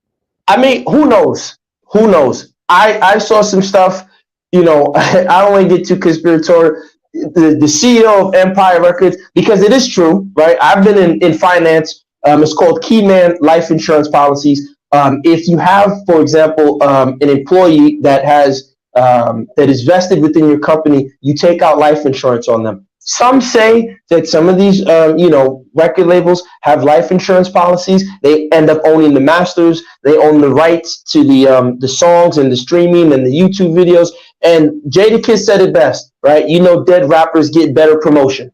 I mean, who knows? Who knows? I saw some stuff, I don't want to get too conspiratorial. The CEO of Empire Records, because it is true, right? I've been in finance. It's called Keyman Life Insurance Policies. If you have, for example, an employee that is vested within your company, you take out life insurance on them. Some say that some of these, record labels have life insurance policies. They end up owning the masters. They own the rights to the songs and the streaming and the YouTube videos. And Jadakiss said it best, right? Dead rappers get better promotion,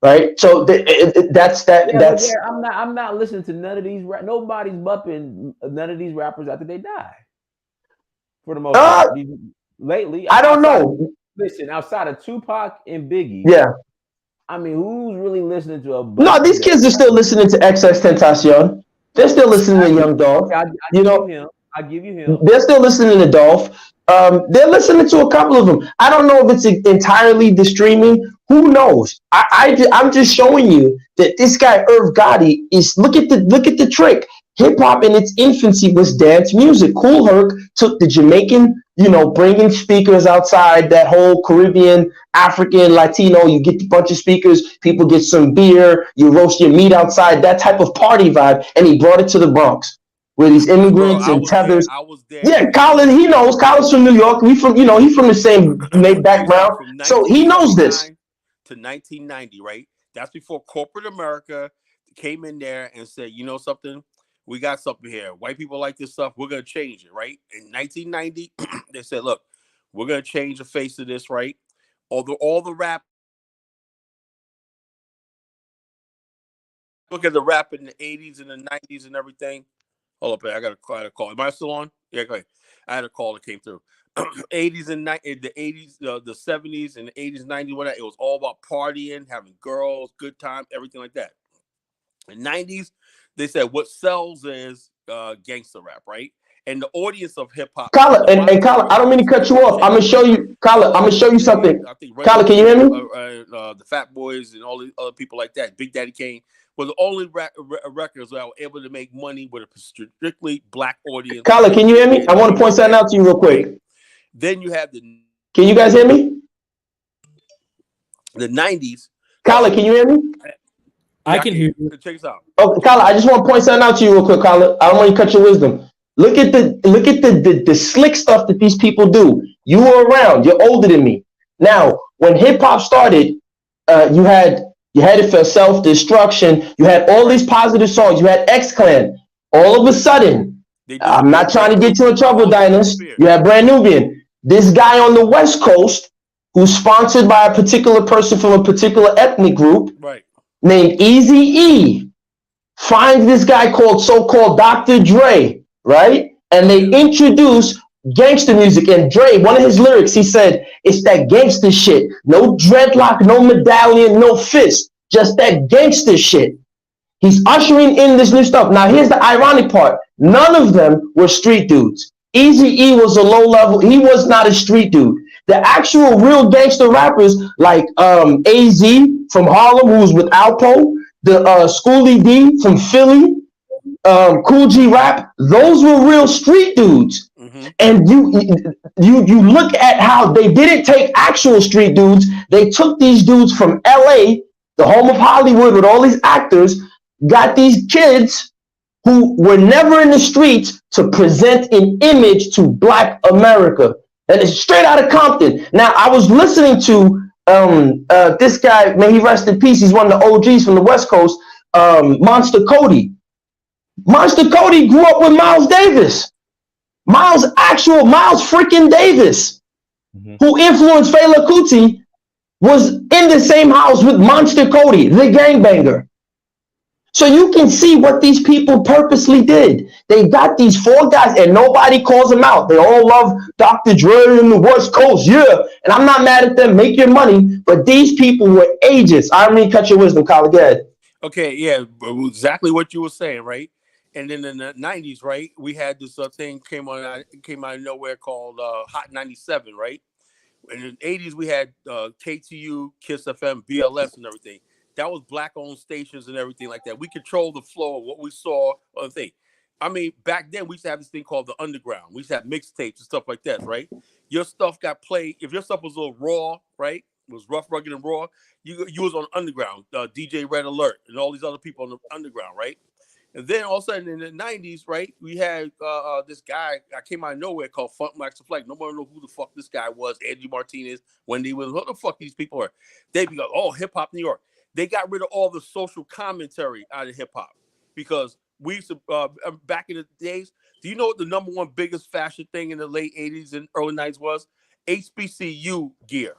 right? So that's. I'm not listening to none of these. Nobody's bumping none of these rappers after they die. For the most part, lately, I don't know. Listen, outside of Tupac and Biggie, yeah. I mean, who's really listening to a? No, these kids are still listening to XXXTentacion. They're still listening to Young Dolph. I give you him. They're still listening to Dolph. They're listening to a couple of them. I don't know if it's entirely the streaming. Who knows? I'm just showing you that this guy Irv Gotti is. Look at the trick. Hip hop in its infancy was dance music. Kool Herc took the Jamaican, bringing speakers outside, that whole Caribbean, African, Latino. You get a bunch of speakers, people get some beer, you roast your meat outside, that type of party vibe, and he brought it to the Bronx where these immigrants and tethers. I was there. Yeah, Colin, he knows. Colin's from New York. He's from the same background, so he knows this. To 1990, right? That's before corporate America came in there and said, you know something? We got something here. White people like this stuff. We're going to change it, right? In 1990, they said, look, we're going to change the face of this, right? All the rap. Look at the rap in the 80s and the 90s and everything. Hold up, I got a call. Am I still on? Yeah, go ahead. I had a call that came through. 80s and the 80s, the 70s and the 80s, 90s, whatever. It was all about partying, having girls, good time, everything like that. In the 90s, they said what sells is gangster rap, right? And the audience of hip hop. Colin, and Colin, I don't mean to cut you off. I'm gonna show you, Colin. I'm gonna show you something. Colin, can you hear me? The Fat Boys and all the other people like that. Big Daddy Kane were the only records that were able to make money with a strictly black audience. Colin, can you hear me? I want to point something out to you real quick. Then you have the. Can you guys hear me? The 90s. Colin, can you hear me? I can hear you. Check this out. Oh, Colin, I just want to point something out to you real quick, Colin. I don't want you to cut your wisdom. Look at the slick stuff that these people do. You were around. You're older than me. Now, when hip hop started, you had it for self-destruction. You had all these positive songs. You had X-Clan. All of a sudden, I'm not trying to get you in trouble, Dynast. You had Brand Nubian. This guy on the West Coast, who's sponsored by a particular person from a particular ethnic group, right, named Eazy-E, finds this guy called so-called Dr. Dre, right? And they introduce gangster music. And Dre, one of his lyrics, he said, it's that gangster shit. No dreadlock, no medallion, no fist. Just that gangster shit. He's ushering in this new stuff. Now, here's the ironic part. None of them were street dudes. Eazy-E was a low level. He was not a street dude. The actual real gangster rappers like AZ from Harlem, who was with Alpo, the Schoolie D from Philly, Cool G Rap, those were real street dudes. Mm-hmm. And you look at how they didn't take actual street dudes. They took these dudes from LA, the home of Hollywood with all these actors, got these kids who were never in the streets to present an image to Black America. And it's straight out of Compton. Now, I was listening to this guy, may he rest in peace, he's one of the OGs from the West Coast, Monster Cody. Monster Cody grew up with Miles Davis. Miles freaking Davis, who influenced Fela Kuti, was in the same house with Monster Cody, the gangbanger. So you can see what these people purposely did. They got these 4 guys and nobody calls them out. They all love Dr. Dre in the West Coast. Yeah. And I'm not mad at them. Make your money. But these people were agents. I mean, cut your wisdom, Kyle. Go ahead. Okay, yeah, exactly what you were saying, right? And then in the '90s, right, we had this thing came out of nowhere called Hot 97, right? In the '80s, we had KTU, Kiss FM, BLS, and everything. That was black-owned stations and everything like that. We controlled the flow of what we saw on the thing. I mean, back then we used to have this thing called the underground. We used to have mixtapes and stuff like that, right? Your stuff got played. If your stuff was a little raw, right? It was rough, rugged, and raw. You was on underground, DJ Red Alert, and all these other people on the underground, right? And then all of a sudden in the '90s, right, we had this guy that came out of nowhere called Funk Max Fleck. Nobody know who the fuck this guy was. Andy Martinez, Wendy Williams. What the fuck these people are? They be like, oh, hip hop New York. They got rid of all the social commentary out of hip hop because we used to back in the days. Do you know what the #1 biggest fashion thing in the late '80s and early '90s was? HBCU gear.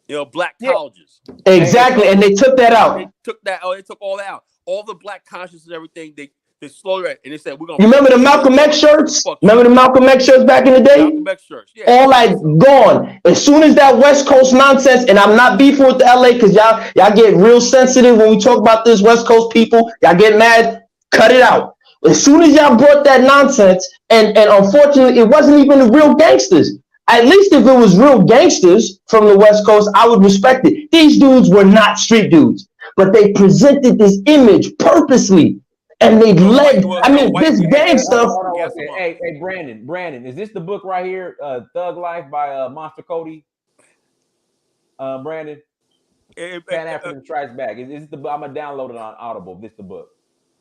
You know, black colleges. Exactly, and they took that out. They took that out. They took all that out. All the black conscious and everything. They slowly and they said we're gonna. You remember the Malcolm X shirts? Remember the Malcolm X shirts back in the day? Malcolm X shirts. Yeah. All that gone. As soon as that West Coast nonsense, and I'm not beefing with the LA because y'all get real sensitive when we talk about this West Coast people. Y'all get mad. Cut it out. As soon as y'all brought that nonsense, and unfortunately, it wasn't even the real gangsters. At least if it was real gangsters from the West Coast, I would respect it. These dudes were not street dudes, but they presented this image purposely, and they led. I mean, this gang stuff. Hey, Brandon, is this the book right here, Thug Life by Monster Cody? Brandon, Pan African Strikes Back. Is this the? I'm gonna download it on Audible. This the book.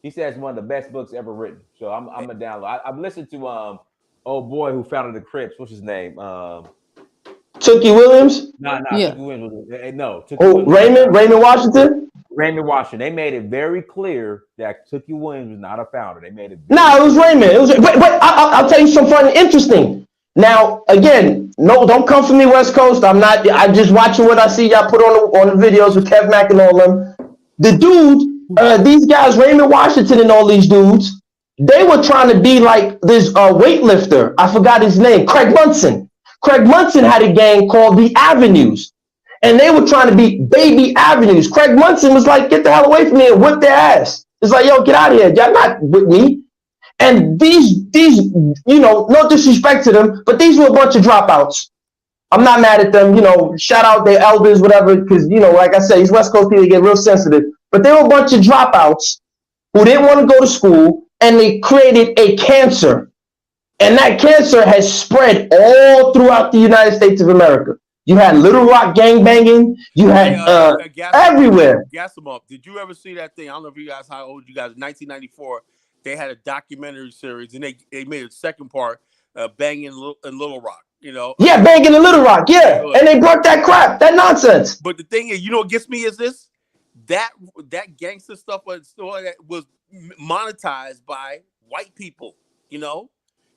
He says it's one of the best books ever written. So I'm gonna download. I've listened to old boy who founded the Crips. What's his name? Tookie Williams? Yeah. Tookie Williams was, no. Tookie Williams. Raymond Washington? Raymond Washington. They made it very clear that Tookie Williams was not a founder. They made it. No, it was Raymond. It was. Wait. I'll tell you something funny, interesting. Now, again, no, don't come for me, West Coast. I'm not. I'm just watching what I see y'all put on the videos with Kev Mack and all them. The dude, these guys, Raymond Washington and all these dudes, they were trying to be like this weightlifter. I forgot his name. Craig Munson. Craig Munson had a gang called the Avenues, and they were trying to be Baby Avenues. Craig Munson was like, "Get the hell away from me," and whip their ass. It's like, "Yo, get out of here. Y'all not with me." And these, you know, no disrespect to them, but these were a bunch of dropouts. I'm not mad at them. You know, shout out their elders, whatever, because, you know, like I said, these West Coast people get real sensitive. But they were a bunch of dropouts who didn't want to go to school, and they created a cancer. And that cancer has spread all throughout the United States of America. You had Little Rock gangbanging. You had everywhere. Gas them up. Did you ever see that thing? I don't know if you guys, how old you guys, 1994, they had a documentary series, and they made a second part, Banging in Little Rock, you know? Yeah, Banging in Little Rock, yeah. And they brought that crap, that nonsense. But the thing is, you know what gets me is this? That gangster stuff was monetized by white people, you know?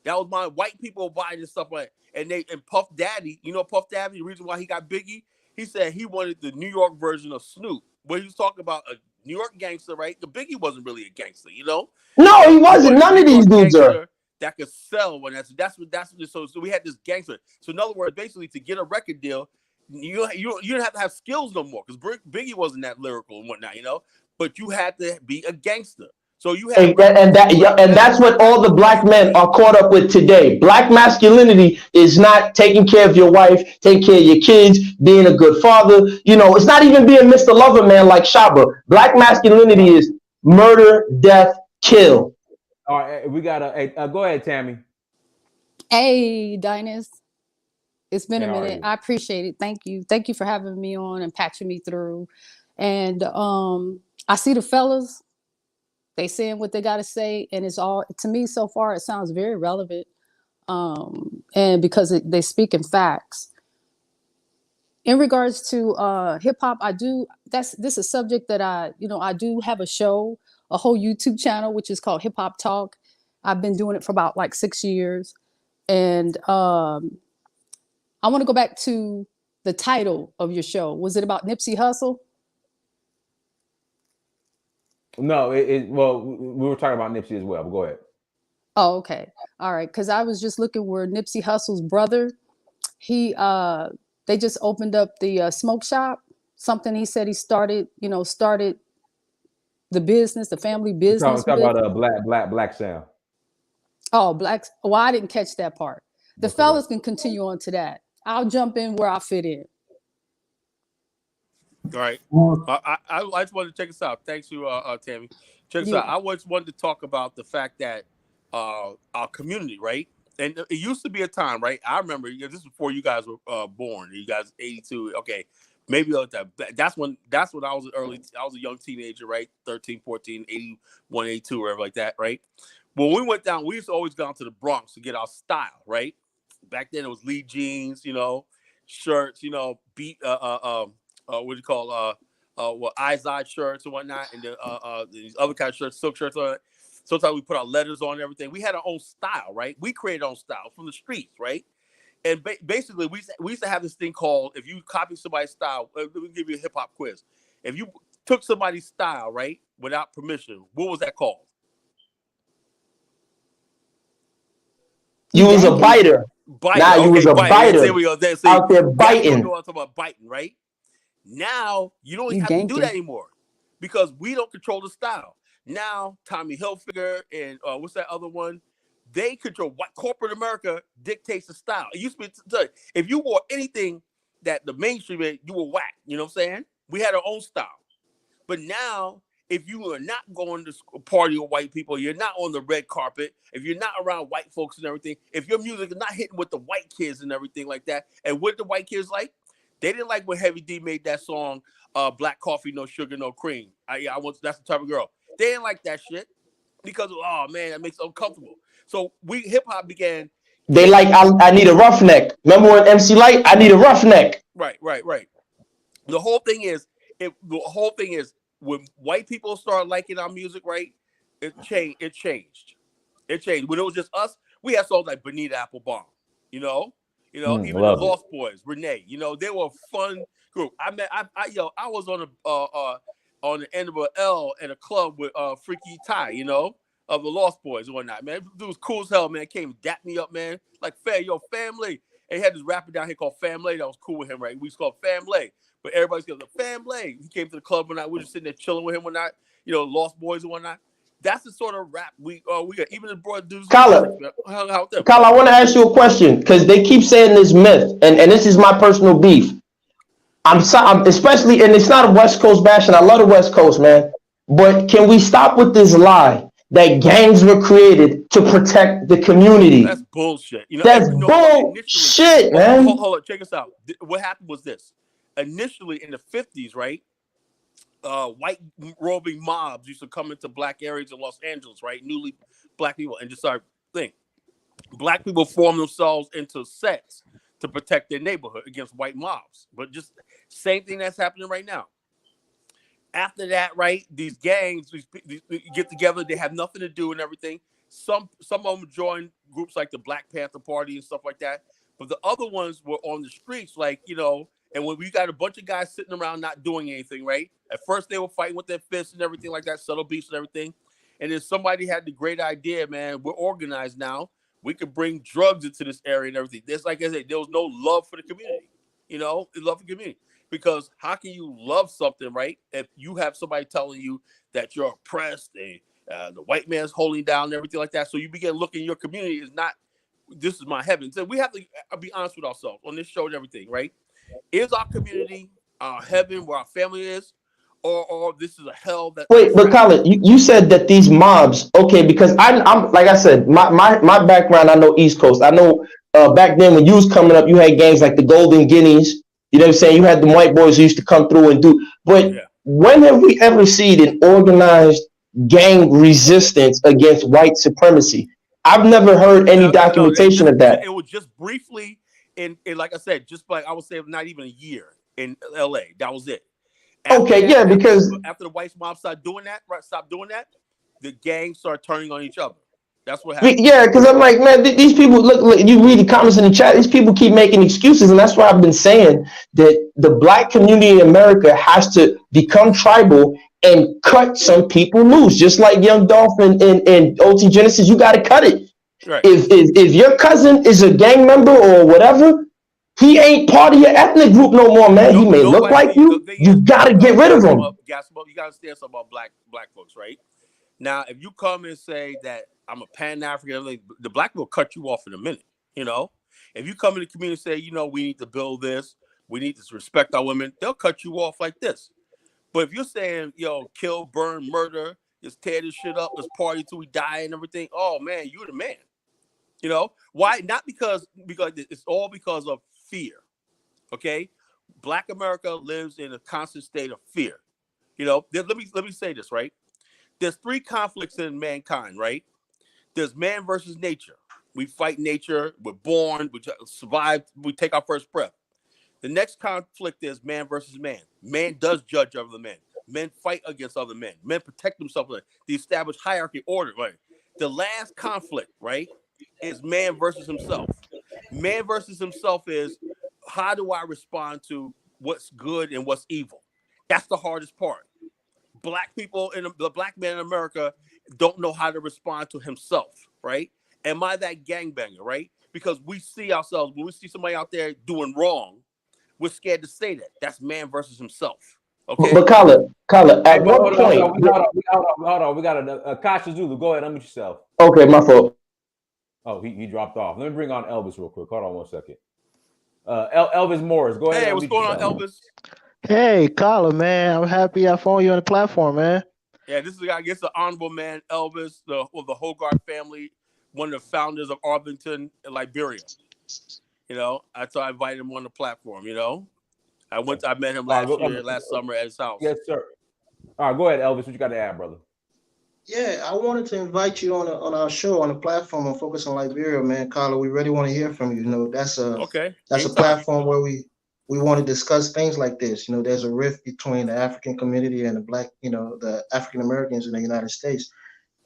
That was my white people buying this stuff, and Puff Daddy. You know, Puff Daddy. The reason why he got Biggie, he said he wanted the New York version of Snoop. Where he was talking about a New York gangster, right? The Biggie wasn't really a gangster, you know. No, he wasn't. None of these dudes are. That could sell when that's what. So we had this gangster. So in other words, basically, to get a record deal, you don't have to have skills no more because Biggie wasn't that lyrical and whatnot, you know. But you had to be a gangster. So you have and that's what all the black men are caught up with today. Black masculinity is not taking care of your wife, taking care of your kids, being a good father. You know, it's not even being Mr. Lover Man like Shaba. Black masculinity is murder, death, kill. All right, we gotta go ahead, Tammy. Hey, Dynast. It's been a minute. I appreciate it. Thank you for having me on and patching me through. And I see the fellas. They saying what they got to say, and it's all, to me so far, it sounds very relevant, and because they speak in facts. In regards to hip hop, this is a subject that I do have a show, a whole YouTube channel, which is called Hip Hop Talk. I've been doing it for about like 6 years, and I want to go back to the title of your show. Was it about Nipsey Hussle? No, well, we were talking about Nipsey as well, but go ahead. Oh, okay. All right. Because I was just looking where Nipsey Hussle's brother, they just opened up the smoke shop. Something he said he started the business, the family business Talk with. about Black Sound. Oh, blacks. Well, I didn't catch that part. The Okay. fellas can continue on to that. I'll jump in where I fit in. All right. I just wanted to check this out. Thanks you, Tammy. Check this out. I just wanted to talk about the fact that our community, right? And it used to be a time, right? I remember this is before you guys were born. You guys 82. Okay. Maybe that's when I was I was a young teenager, right? 13, 14, 81, 82, whatever like that, right? When we went down, we used to always go down to the Bronx to get our style, right? Back then it was Lee jeans, shirts, beat what do you call eyes eye shirts and whatnot, and these other kind of shirts, silk shirts on it. Sometimes we put our letters on and everything. We had our own style, right? We created our own style from the streets, right? And basically, we used to have this thing called, if you copy somebody's style, let me give you a hip hop quiz. If you took somebody's style, right, without permission, what was that called? You was a biter. Now you was a biter. There we go. Out there biting. Talk about biting, right? Now you don't have to do that anymore because we don't control the style. Now Tommy Hilfiger and what's that other one? They control what corporate America dictates the style. It used to be if you wore anything that the mainstream had, you were whack. You know what I'm saying? We had our own style. But now, if you are not going to a party with white people, you're not on the red carpet, if you're not around white folks and everything, if your music is not hitting with the white kids and everything like that, and what the white kids like, they didn't like when Heavy D made that song, Black Coffee, No Sugar, No Cream. That's the type of girl. They didn't like that shit because, oh man, that makes it uncomfortable. So hip hop began. They like, I need a roughneck. Remember when MC Light? I need a roughneck. Right. The whole thing is when white people started liking our music, right? It changed. When it was just us, we had songs like Bonita Applebum, even the Lost Boys, Renee, they were a fun group. I was on the end of an L at a club with Freaky Ty, of the Lost Boys and whatnot, man. Dude was cool as hell, man. Came and dapped me up, man. Like, family. And he had this rapper down here called Family that was cool with him, right? We used to call it Family. But everybody's going to Family. He came to the club one night. We were just sitting there chilling with him one night, Lost Boys and whatnot. That's the sort of rap we got. Even the broad dudes. Kyle, I want to ask you a question because they keep saying this myth, and this is my personal beef. I'm especially, and it's not a West Coast bash, and I love the West Coast, man. But can we stop with this lie that gangs were created to protect the community? That's bullshit. That's bullshit, man. Hold on, check us out. What happened was this. Initially in the 50s, right? White roving mobs used to come into black areas in Los Angeles, right? Newly black people, and just start thinking. Black people form themselves into sets to protect their neighborhood against white mobs. But just same thing that's happening right now. After that, right, these gangs these get together. They have nothing to do and everything. Some of them join groups like the Black Panther Party and stuff like that. But the other ones were on the streets, like, and when we got a bunch of guys sitting around not doing anything, right? At first, they were fighting with their fists and everything like that, subtle beefs and everything. And then somebody had the great idea, man, we're organized now. We could bring drugs into this area and everything. There's, like I said, there was no love for the community, love for the community. Because how can you love something, right, if you have somebody telling you that you're oppressed and the white man's holding down and everything like that? So you begin looking, your community is not, this is my heaven. So we have to be honest with ourselves on this show and everything, right? Is our community our heaven where our family is? Or this is a hell that... Wait, but Colin, you said that these mobs, okay, because I'm like I said, my background, I know East Coast. I know back then when you was coming up, you had gangs like the Golden Guineas. You know what I'm saying? You had the white boys who used to come through and do. But when have we ever seen an organized gang resistance against white supremacy? I've never heard any documentation of that. It was just briefly, in like I said, just like I would say, not even a year in LA. That was it. Because after the white mob stopped doing that, the gangs started turning on each other. That's what happened. Yeah, because I'm like, man, these people, look, you read the comments in the chat, these people keep making excuses. And that's why I've been saying that the black community in America has to become tribal and cut some people loose, just like Young Dolph and OT Genesis. You got to cut it. Right. If your cousin is a gang member or whatever, he ain't part of your ethnic group no more, man. He may look like you. You got to get rid of him. You got to understand something about black folks, right? Now, if you come and say that I'm a Pan-African, the black will cut you off in a minute. You know, if you come in the community and say, you know, we need to build this, we need to respect our women, they'll cut you off like this. But if you're saying, yo, kill, burn, murder, just tear this shit up, let's party till we die and everything, oh man, you're the man. You know why? Not because it's all because of fear. Okay, Black America lives in a constant state of fear. You know, let me say this, right? There's three conflicts in mankind, right? There's man versus nature. We fight nature. We're born. We survive. We take our first breath. The next conflict is man versus man. Man does judge other men. Men fight against other men. Men protect themselves. The established hierarchy order, right? The last conflict, right, is man versus himself. Man versus himself is, how do I respond to what's good and what's evil? That's the hardest part. Black people the black man in America don't know how to respond to himself, right? Am I that gangbanger, right? Because we see ourselves, when we see somebody out there doing wrong, we're scared to say that. That's man versus himself. Okay. But Kala, at what point? Hold on. We got a Kasha Zulu. Go ahead, unmute yourself. Okay, my fault. Oh, he dropped off. Let me bring on Elvis real quick. Hold on 1 second. Elvis Morris, go ahead. Hey, what's going on, Elvis? Hey, Kala, man. I'm happy I found you on the platform, man. Yeah, this is I guess the honorable man, Elvis, the Hogarth family, one of the founders of Arlington, Liberia. You know, so I invited him on the platform. You know, I met him last summer at his house. Yes, sir. All right, go ahead, Elvis. What you got to add, brother? Yeah, I wanted to invite you on our show on the platform on Focus on Liberia, man. Kala, we really want to hear from you. You know, that's a platform where we want to discuss things like this. You know, there's a rift between the African community and the Black, you know, the African Americans in the United States.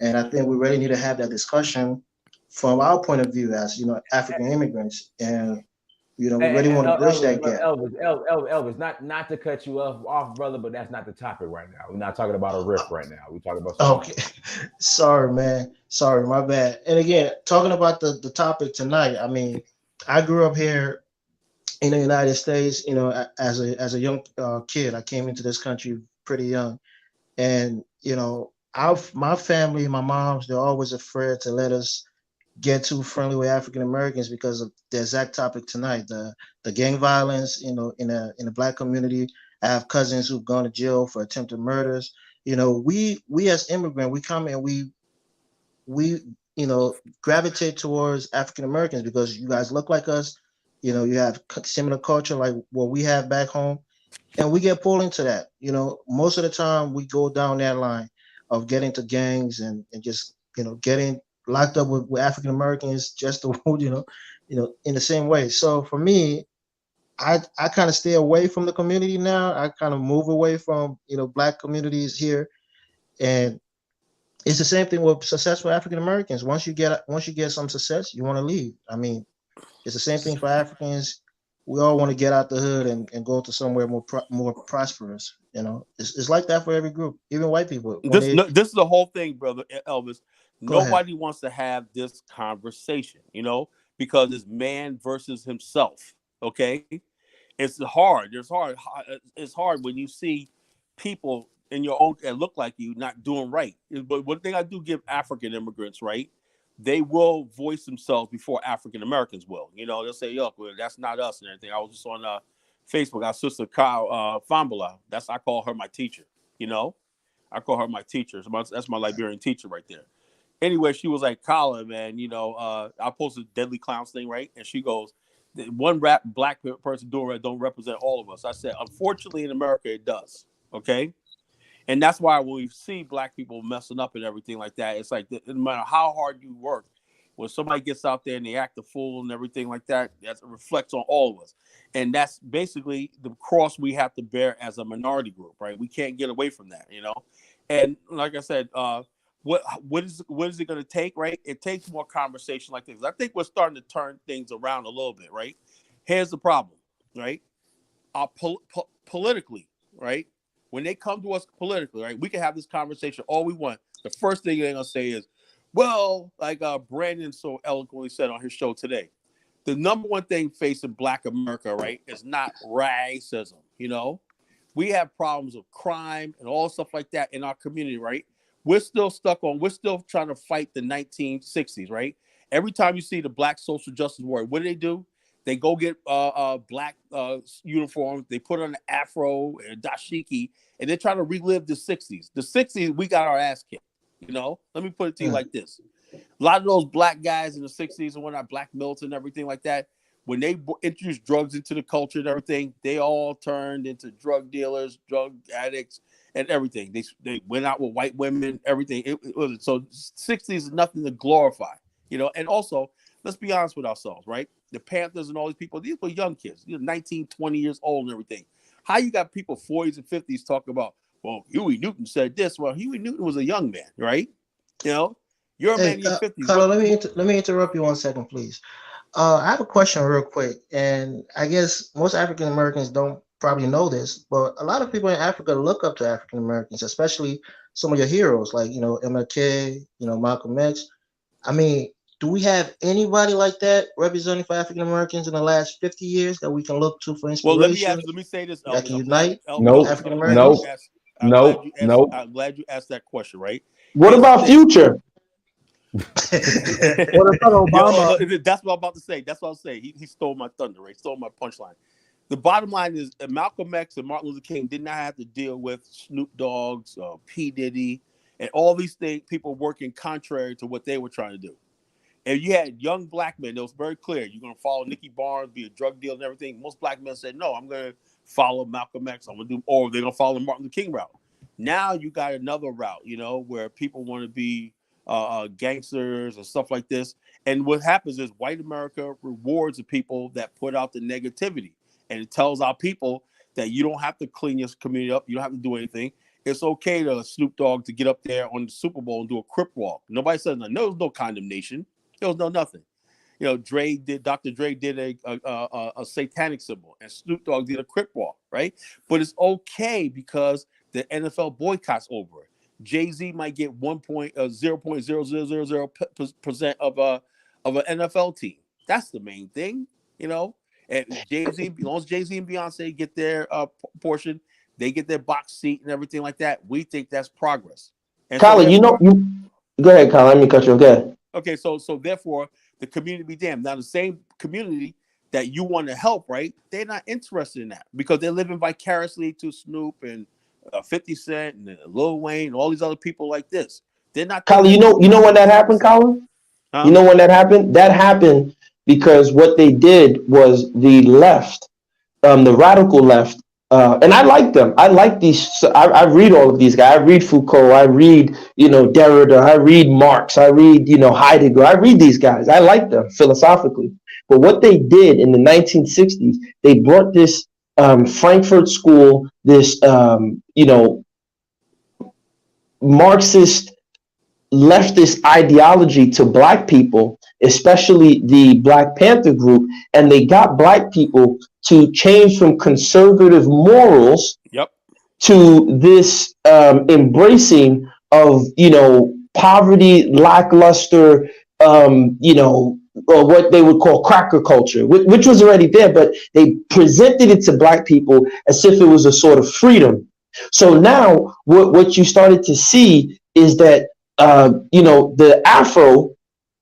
And I think we really need to have that discussion from our point of view as, you know, African immigrants. And, you know, we really want to bridge that gap. Elvis, not to cut you off, brother, but that's not the topic right now. We're not talking about a rift right now. We're talking about something. Okay. Sorry, man. Sorry, my bad. And again, talking about the topic tonight, I mean, I grew up here in the United States, you know, as a young kid. I came into this country pretty young. And, you know, my family, my moms, they're always afraid to let us get too friendly with African Americans because of the exact topic tonight, the gang violence, you know, in the Black community. I have cousins who've gone to jail for attempted murders. You know, we as immigrants, we come and we you know, gravitate towards African Americans because you guys look like us. You know, you have similar culture like what we have back home, and we get pulled into that. You know, most of the time we go down that line of getting to gangs and just, you know, getting locked up with African Americans just to, you know, in the same way. So for me, I kind of stay away from the community now. I kind of move away from, you know, Black communities here, and it's the same thing with successful African Americans. Once you get some success, you want to leave. I mean, it's the same thing for Africans. We all want to get out the hood and go to somewhere more prosperous. You know, it's like that for every group, even white people. This is the whole thing, brother Elvis. Nobody wants to have this conversation, you know, because it's man versus himself. Okay, it's hard. It's hard when you see people in your own that look like you not doing right. But one thing I do give African immigrants, right? They will voice themselves before African Americans will. You know, they'll say, "Yo, well, that's not us" and everything. I was just on Facebook. Our sister Kyle Fambula. I call her my teacher. You know, I call her my teacher. That's my Liberian teacher right there. Anyway, she was like, "Colin, man, you know, I posted Deadly Clowns thing, right?" And she goes, "One black person doing it don't represent all of us." I said, "Unfortunately, in America, it does." Okay. And that's why when we see Black people messing up and everything like that, it's like, no matter how hard you work, when somebody gets out there and they act a fool and everything like that, that reflects on all of us. And that's basically the cross we have to bear as a minority group, right? We can't get away from that, you know? And like I said, what is it going to take, right? It takes more conversation like this. I think we're starting to turn things around a little bit, right? Here's the problem, right? Politically, right? when they come to us politically, right? We can have this conversation all we want. The first thing they're gonna say is, well, like Brandon so eloquently said on his show today, the number one thing facing Black America, right, is not racism. You know, we have problems with crime and all stuff like that in our community, right? We're still trying to fight the 1960s, right? Every time you see the Black social justice warrior, what do? They go get black uniforms. They put on an afro and a dashiki, and they try to relive the 60s. The 60s, we got our ass kicked. You know, let me put it to you like this. A lot of those black guys in the 60s and whatnot, black militant and everything like that, when they introduced drugs into the culture and everything, they all turned into drug dealers, drug addicts, and everything. They went out with white women, everything. It was so 60s is nothing to glorify, you know. And also, let's be honest with ourselves, right? The Panthers and all these people, these were young kids, 19, 20 years old and everything. How you got people 40s and 50s talking about, well, Huey Newton said this. Well, Huey Newton was a young man, right? You know, you're a man in your 50s. Carlo, let me interrupt you 1 second, please. I have a question real quick, and I guess most African Americans don't probably know this, but a lot of people in Africa look up to African Americans, especially some of your heroes, like, MLK, Malcolm X. I mean, do we have anybody like that representing for African Americans in the last 50 years that we can look to for inspiration? Well, let me say this, that can unite African Americans. I'm glad you asked that question, right? What about Future? What about Obama? That's what I'm about to say. That's what I'll say. He stole my thunder, right? Stole my punchline. The bottom line is Malcolm X and Martin Luther King did not have to deal with Snoop Dogg's, P. Diddy, and all these people working contrary to what they were trying to do. And you had young black men, it was very clear. You're going to follow Nicky Barnes, be a drug dealer and everything. Most black men said, no, I'm going to follow Malcolm X. Or they're going to follow the Martin Luther King route. Now you got another route, where people want to be gangsters or stuff like this. And what happens is white America rewards the people that put out the negativity. And it tells our people that you don't have to clean your community up. You don't have to do anything. It's okay to Snoop Dogg to get up there on the Super Bowl and do a crip walk. Nobody says no. There was no condemnation. There was no nothing. Dr. Dre did a satanic symbol, and Snoop Dogg did a crip walk, right? But it's okay because the NFL boycotts over it. Jay-Z might get 0.0000% of an NFL team. That's the main thing, And Jay-Z, as long as Jay-Z and Beyonce get their portion, they get their box seat and everything like that. We think that's progress. And Colin, go ahead, Colin. Let me cut you. Go ahead. Okay, so therefore, the community be damned. Now, the same community that you want to help, right? They're not interested in that because they're living vicariously to Snoop and 50 Cent and Lil Wayne and all these other people like this. They're not. Colin, you know when that happened, Colin? You know when that happened? That happened because what they did was the left, the radical left, and I like them. I like these. I read all of these guys. I read Foucault. I read, Derrida. I read Marx. I read, Heidegger. I read these guys. I like them philosophically. But what they did in the 1960s, they brought this Frankfurt School, this, Marxist leftist ideology to black people, especially the Black Panther group, and they got black people to change from conservative morals to this embracing of, poverty, lackluster, or what they would call cracker culture, which was already there, but they presented it to black people as if it was a sort of freedom. So now what you started to see is that, the Afro,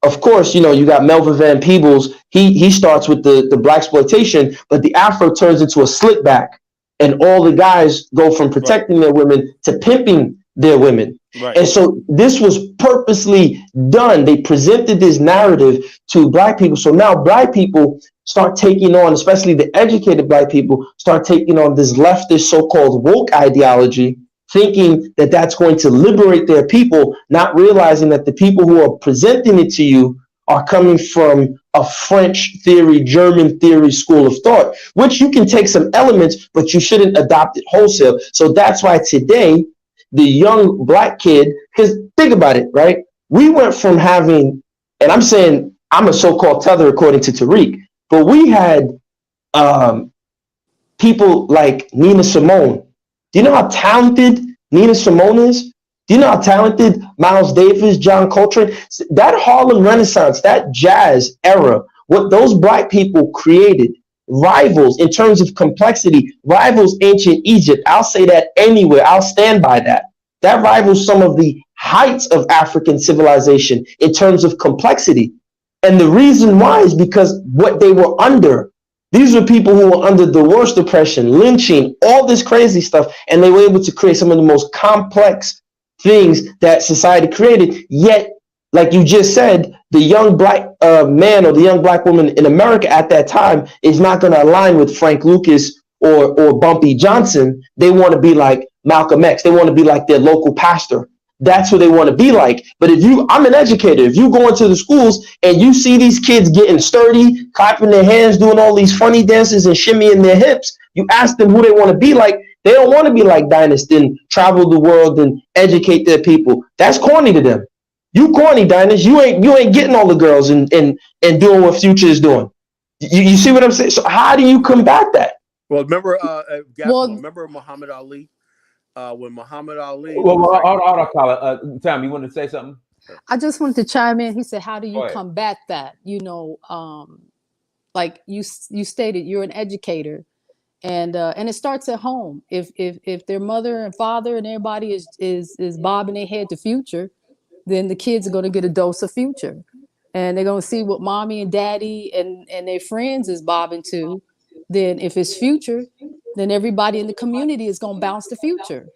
of course, you got Melvin Van Peebles. He starts with the blaxploitation, but the Afro turns into a slick back, and all the guys go from protecting their women to pimping their women. Right. And so this was purposely done. They presented this narrative to black people. So now black people start taking on, especially the educated black people, start taking on this leftist so-called woke ideology, thinking that that's going to liberate their people, not realizing that the people who are presenting it to you are coming from a French theory, German theory school of thought, which you can take some elements, but you shouldn't adopt it wholesale. So that's why today, the young black kid, because think about it, right? We went from having, and I'm saying I'm a so-called tether according to Tariq, but we had people like Nina Simone, Do you know how talented Nina Simone is? Do you know how talented Miles Davis, John Coltrane? That Harlem Renaissance, that jazz era, what those black people created, rivals in terms of complexity, rivals ancient Egypt. I'll say that anywhere. I'll stand by that. That rivals some of the heights of African civilization in terms of complexity. And the reason why is because what they were under. These were people who were under the worst oppression, lynching, all this crazy stuff, and they were able to create some of the most complex things that society created. Yet, like you just said, the young black man or the young black woman in America at that time is not going to align with Frank Lucas or Bumpy Johnson. They want to be like Malcolm X. They want to be like their local pastor. That's who they want to be like. But I'm an educator. If you go into the schools and you see these kids getting sturdy, clapping their hands, doing all these funny dances and shimmying their hips, you ask them who they want to be like. They don't want to be like Dynast and travel the world and educate their people. That's corny to them. You corny, Dynast. You ain't getting all the girls and doing what Future is doing. You see what I'm saying? So how do you combat that? Well, remember, remember Muhammad Ali? When Muhammad Ali. Well, hold on, Colin. Tom, you wanted to say something? I just wanted to chime in. He said, "How do you combat that?" You know, like you stated, you're an educator, and it starts at home. If their mother and father and everybody is bobbing their head to Future, then the kids are going to get a dose of Future, and they're going to see what mommy and daddy and their friends is bobbing to. Then if it's Future, then everybody in the community is going to bounce to Future.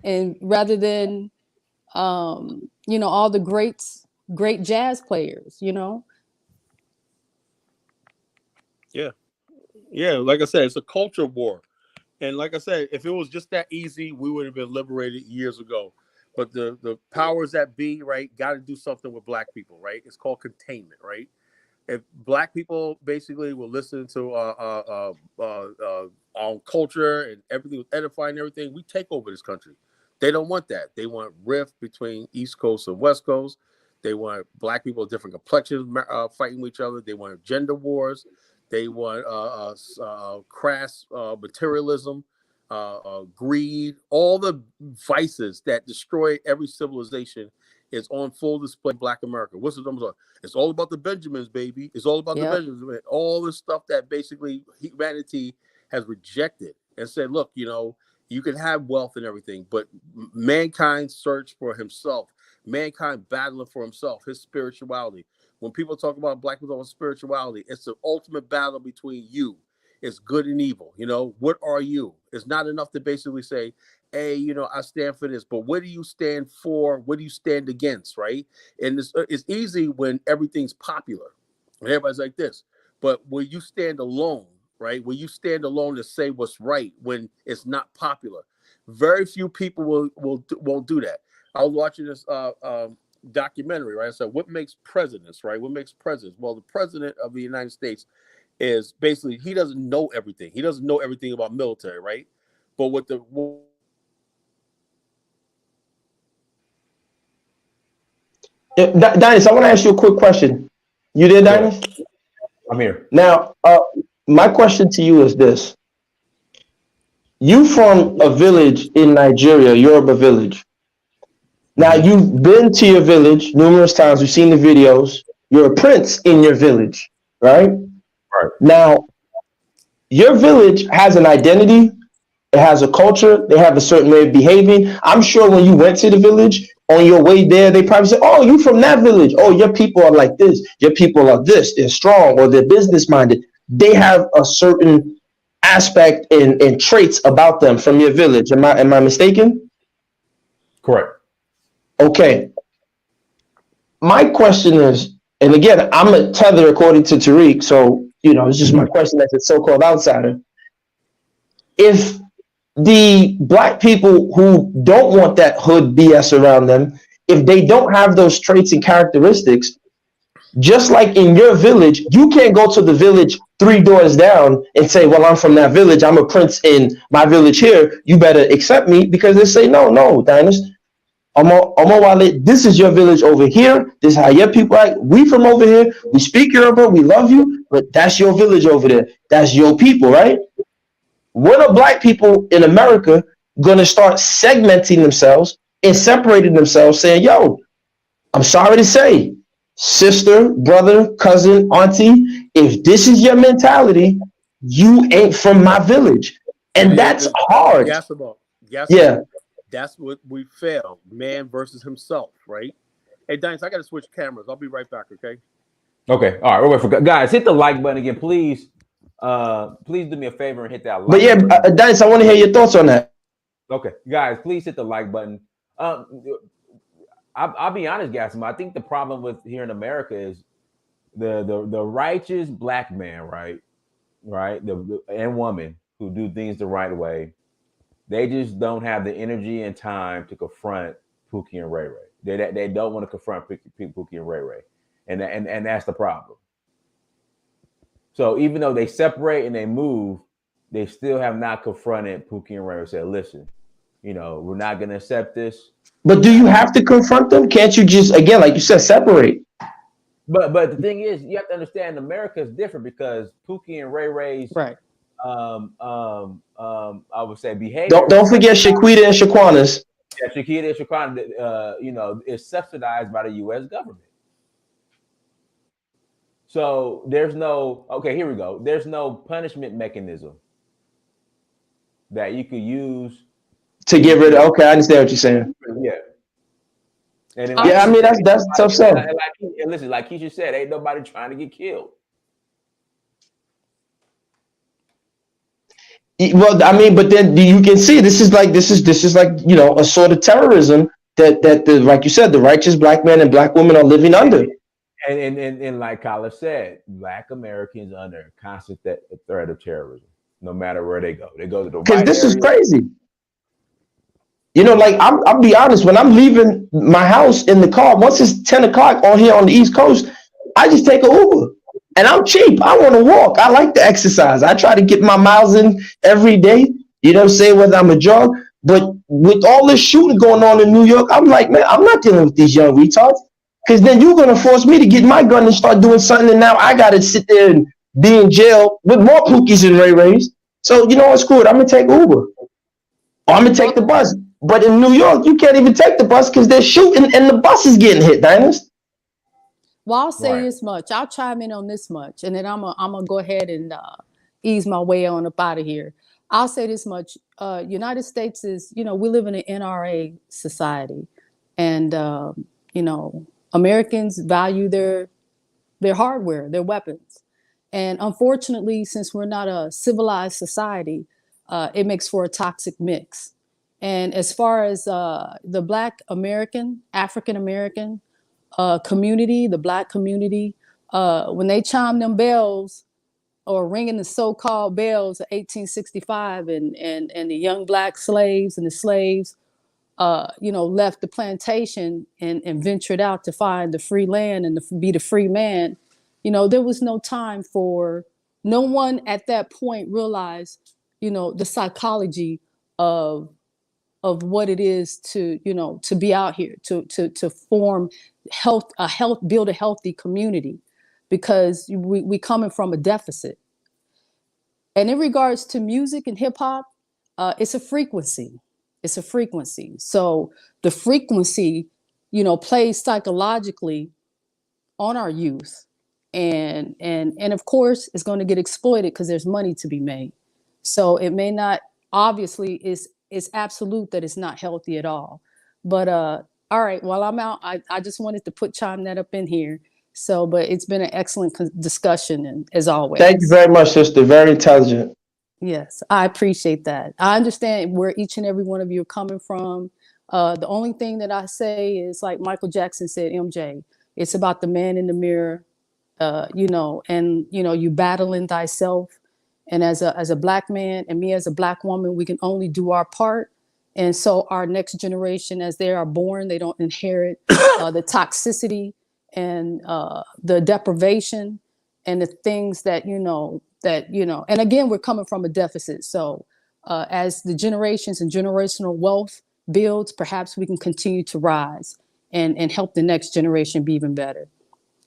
And rather than, you know, all the great jazz players, you know? Yeah. Like I said, it's a culture war. And like I said, if it was just that easy, we would have been liberated years ago. But the powers that be, right, got to do something with black people, right? It's called containment, right? If black people basically will listen to our culture and everything was edifying and everything, we take over this country. They don't want that. They want rift between East Coast and West Coast. They want black people of different complexions fighting with each other. They want gender wars. They want crass materialism, greed, all the vices that destroy every civilization is on full display in Black America. What's the numbers? It's all about the Benjamins, baby. It's all about the Benjamins. All this stuff that basically humanity has rejected and said, look, you know, you can have wealth and everything, but mankind search for himself, mankind battling for himself, his spirituality. When people talk about black people on spirituality, it's the ultimate battle between you. It's good and evil. You know, what are you? It's not enough to basically say, hey, you know, I stand for this, but what do you stand for? What do you stand against, right? And it's easy when everything's popular and everybody's like this. But when you stand alone, right? When you stand alone to say what's right when it's not popular, very few people won't do that. I was watching this documentary, right? So what makes presidents, right? What makes presidents? Well, the president of the United States is basically, he doesn't know everything. He doesn't know everything about military, right? But with the Dynast, I want to ask you a quick question. You there, Dynast? I'm here. Now, my question to you is this. You from a village in Nigeria, Yoruba village. Now, you've been to your village numerous times. We've seen the videos. You're a prince in your village, right? Right. Now, your village has an identity. It has a culture. They have a certain way of behaving. I'm sure when you went to the village, on your way there, they probably said, oh, you from that village. Oh, your people are like this. Your people are this. They're strong or they're business-minded. They have a certain aspect and traits about them from your village. Am I mistaken? Correct. Okay. My question is, and again, I'm a tether according to Tariq, so, you know, it's just my question as a so-called outsider. If the black people who don't want that hood BS around them, if they don't have those traits and characteristics, just like in your village, you can't go to the village 3 doors down and say, well, I'm from that village. I'm a prince in my village here. You better accept me, because they say, no, Dynast. This is your village over here. This is how your people act. We from over here. We speak Yoruba. We love you, but that's your village over there. That's your people, right? What are black people in America going to start segmenting themselves and separating themselves, saying, yo, I'm sorry to say, sister, brother, cousin, auntie, if this is your mentality, you ain't from my village. And that's hard. Yeah. That's what we failed. Man versus himself, right? Hey, Dice, I got to switch cameras. I'll be right back, okay? Okay. All right. We'll wait for guys. Hit the like button again, please. Please do me a favor and hit that like But yeah, button. Dice, I want to hear your thoughts on that. Okay, guys, please hit the like button. I'll be honest, Gassam. I think the problem with here in America is the righteous black man, right, and woman who do things the right way. They just don't have the energy and time to confront Pookie and Ray Ray. They don't want to confront Pookie and Ray Ray, and that's the problem. So even though they separate and they move, they still have not confronted Pookie and Ray Ray. Said, listen, we're not going to accept this. But do you have to confront them? Can't you just, again, like you said, separate? But the thing is, you have to understand America is different because Pookie and Ray Ray's right. I would say behavior. Don't forget Shaquita and Shaquana's. Yeah, Shaquita and Shaquana, is subsidized by the U.S. government. So there's no, okay, here we go. There's no punishment mechanism that you could use to get rid of. Okay, I understand what you're saying. Yeah. And I mean that's tough stuff. And listen, like Keisha said, ain't nobody trying to get killed. Well, I mean, but then you can see this is like a sort of terrorism that the, like you said, the righteous black man and black women are living under. And like Kala said, black Americans are under constant threat of terrorism, no matter where they go. They go to the because this is crazy. Like I'll be honest, when I'm leaving my house in the car, once it's 10 o'clock on here on the East Coast, I just take an Uber. And I'm cheap. I want to walk. I like to exercise. I try to get my miles in every day, whether I'm a jog. But with all this shooting going on in New York, I'm like, man, I'm not dealing with these young retards. Because then you're going to force me to get my gun and start doing something. And now I got to sit there and be in jail with more Pookies and Ray Rays. So, what's cool? I'm going to take Uber. Or I'm going to take the bus. But in New York, you can't even take the bus because they're shooting and the bus is getting hit, Diners. Well, I'll say this much. I'll chime in on this much, and then I'm gonna go ahead and ease my way on up out of here. I'll say this much. United States is, we live in an NRA society, and Americans value their hardware, their weapons, and unfortunately, since we're not a civilized society, it makes for a toxic mix. And as far as the Black American, African American community, the Black community, when they chime them bells or ringing the so-called bells of 1865 and the young Black slaves and the slaves, left the plantation and ventured out to find the free land and be the free man, there was no time for, no one at that point realized, the psychology of what it is to be out here, to form build a healthy community, because we coming from a deficit. And in regards to music and hip hop, it's a frequency. It's a frequency. So the frequency, plays psychologically on our youth, and of course it's going to get exploited because there's money to be made. So it may not, obviously it's absolute that it's not healthy at all. But all right, while I'm out, I just wanted to chime that up in here. So, but it's been an excellent discussion, and as always. Thank you very much, sister. Very intelligent. Yes, I appreciate that. I understand where each and every one of you are coming from. The only thing that I say is, like Michael Jackson said, MJ, it's about the man in the mirror, and you battling thyself. And as a Black man and me as a Black woman, we can only do our part. And so our next generation, as they are born, they don't inherit the toxicity and the deprivation and the things that, and again, we're coming from a deficit. So as the generations and generational wealth builds, perhaps we can continue to rise and help the next generation be even better.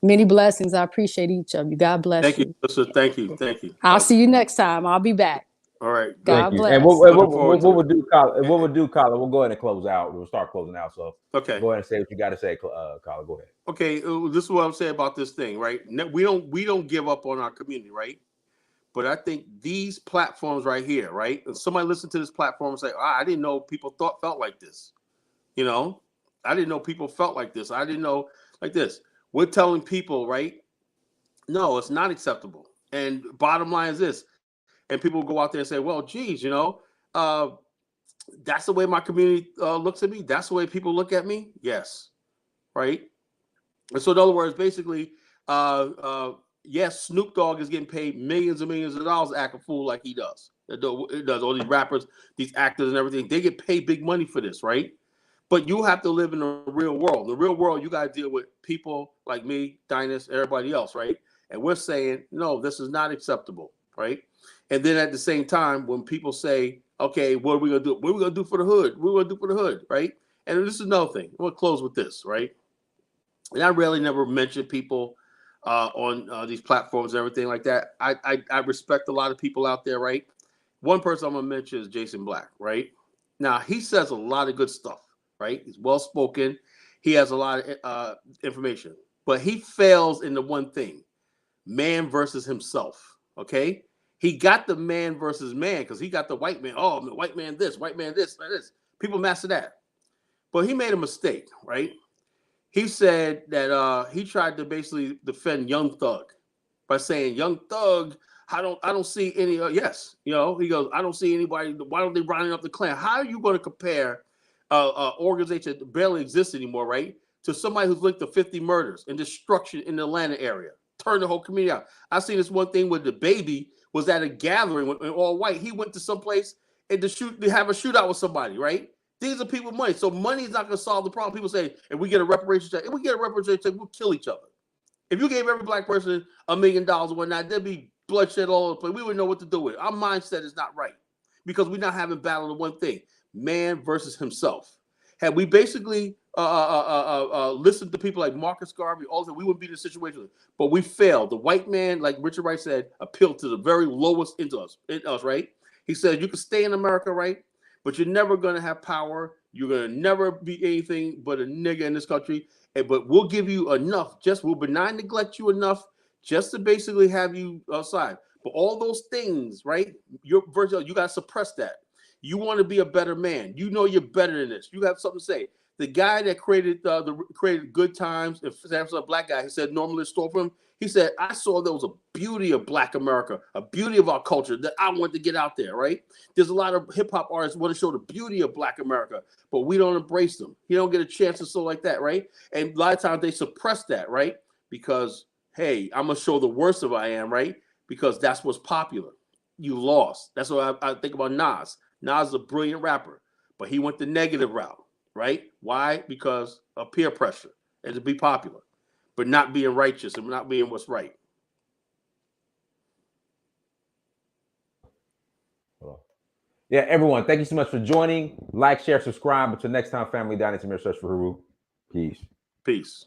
Many blessings. I appreciate each of you. God bless you. Thank you, sister. Thank you. I'll see you next time. I'll be back. All right. God you. bless. And what we'll do, Colin, we'll go ahead and close out. We'll start closing out. So Okay. go ahead and say what you got to say, Colin. Go ahead. Okay, this is what I'm saying about this thing, right? We don't give up on our community, right? But I think these platforms right here, right? If somebody listen to this platform and say, I didn't know people felt like this. You know, I didn't know people felt like this. I didn't know like this. We're telling people, right? No, it's not acceptable. And bottom line is this. And people go out there and say, well, geez, you know, that's the way my community looks at me. That's the way people look at me. Yes. Right. And so in other words, basically, yes, Snoop Dogg is getting paid millions and millions of dollars to act a fool like he does. It does. All these rappers, these actors and everything, they get paid big money for this, right? But you have to live in the real world. In the real world, you got to deal with people like me, Dynast, everybody else, right? And we're saying, no, this is not acceptable, right? And then at the same time, when people say, okay, what are we going to do? What are we going to do for the hood? What are we going to do for the hood, right? And this is another thing. I'm going to close with this, right? And I really never mention people on these platforms and everything like that. I respect a lot of people out there, right? One person I'm going to mention is Jason Black, right? Now, he says a lot of good stuff, right? He's well-spoken. He has a lot of information. But he fails in the one thing, man versus himself, okay? He got the man versus man because he got the white man. Oh, white man this, white man this, this. People master that. But he made a mistake, right? He said that he tried to basically defend Young Thug by saying, Young Thug, I don't see any, yes, you know, he goes, I don't see anybody, why don't they round up the Klan? How are you going to compare organization that barely exists anymore, right, to somebody who's linked to 50 murders and destruction in the Atlanta area, turn the whole community out? I seen this one thing where the baby was at a gathering with all white. He went to some place and to have a shootout with somebody, right? These are people with money. So money is not going to solve the problem. People say, if we get a reparations check, we'll kill each other. If you gave every black person $1 million or whatnot, there'd be bloodshed all over the place. We wouldn't know what to do with it. Our mindset is not right because we're not having battle of one thing, man versus himself. Had we basically listened to people like Marcus Garvey, also we wouldn't be in this situation. But we failed. The white man, like Richard Wright said, appealed to the very lowest in us, right? He said, you can stay in America, right? But you're never going to have power. You're going to never be anything but a nigga in this country. But we'll give you enough. We'll benign neglect you enough just to basically have you outside. But all those things, right? You got to suppress that. You want to be a better man. You know you're better than this. You have something to say. The guy that created Good Times, if Sam's a black guy, he said normally stole from him. He said, I saw there was a beauty of Black America, a beauty of our culture that I want to get out there, right? There's a lot of hip-hop artists who want to show the beauty of Black America, but we don't embrace them. You don't get a chance to show like that, right? And a lot of times they suppress that, right? Because, hey, I'm going to show the worst of I am, right? Because that's what's popular. You lost. That's what I think about Nas. Nas is a brilliant rapper, but he went the negative route, right? Why? Because of peer pressure and to be popular, but not being righteous and not being what's right. Yeah, everyone, thank you so much for joining. Like, share, subscribe. Until next time, family, Dynast, Amir Search for Huru. Peace. Peace.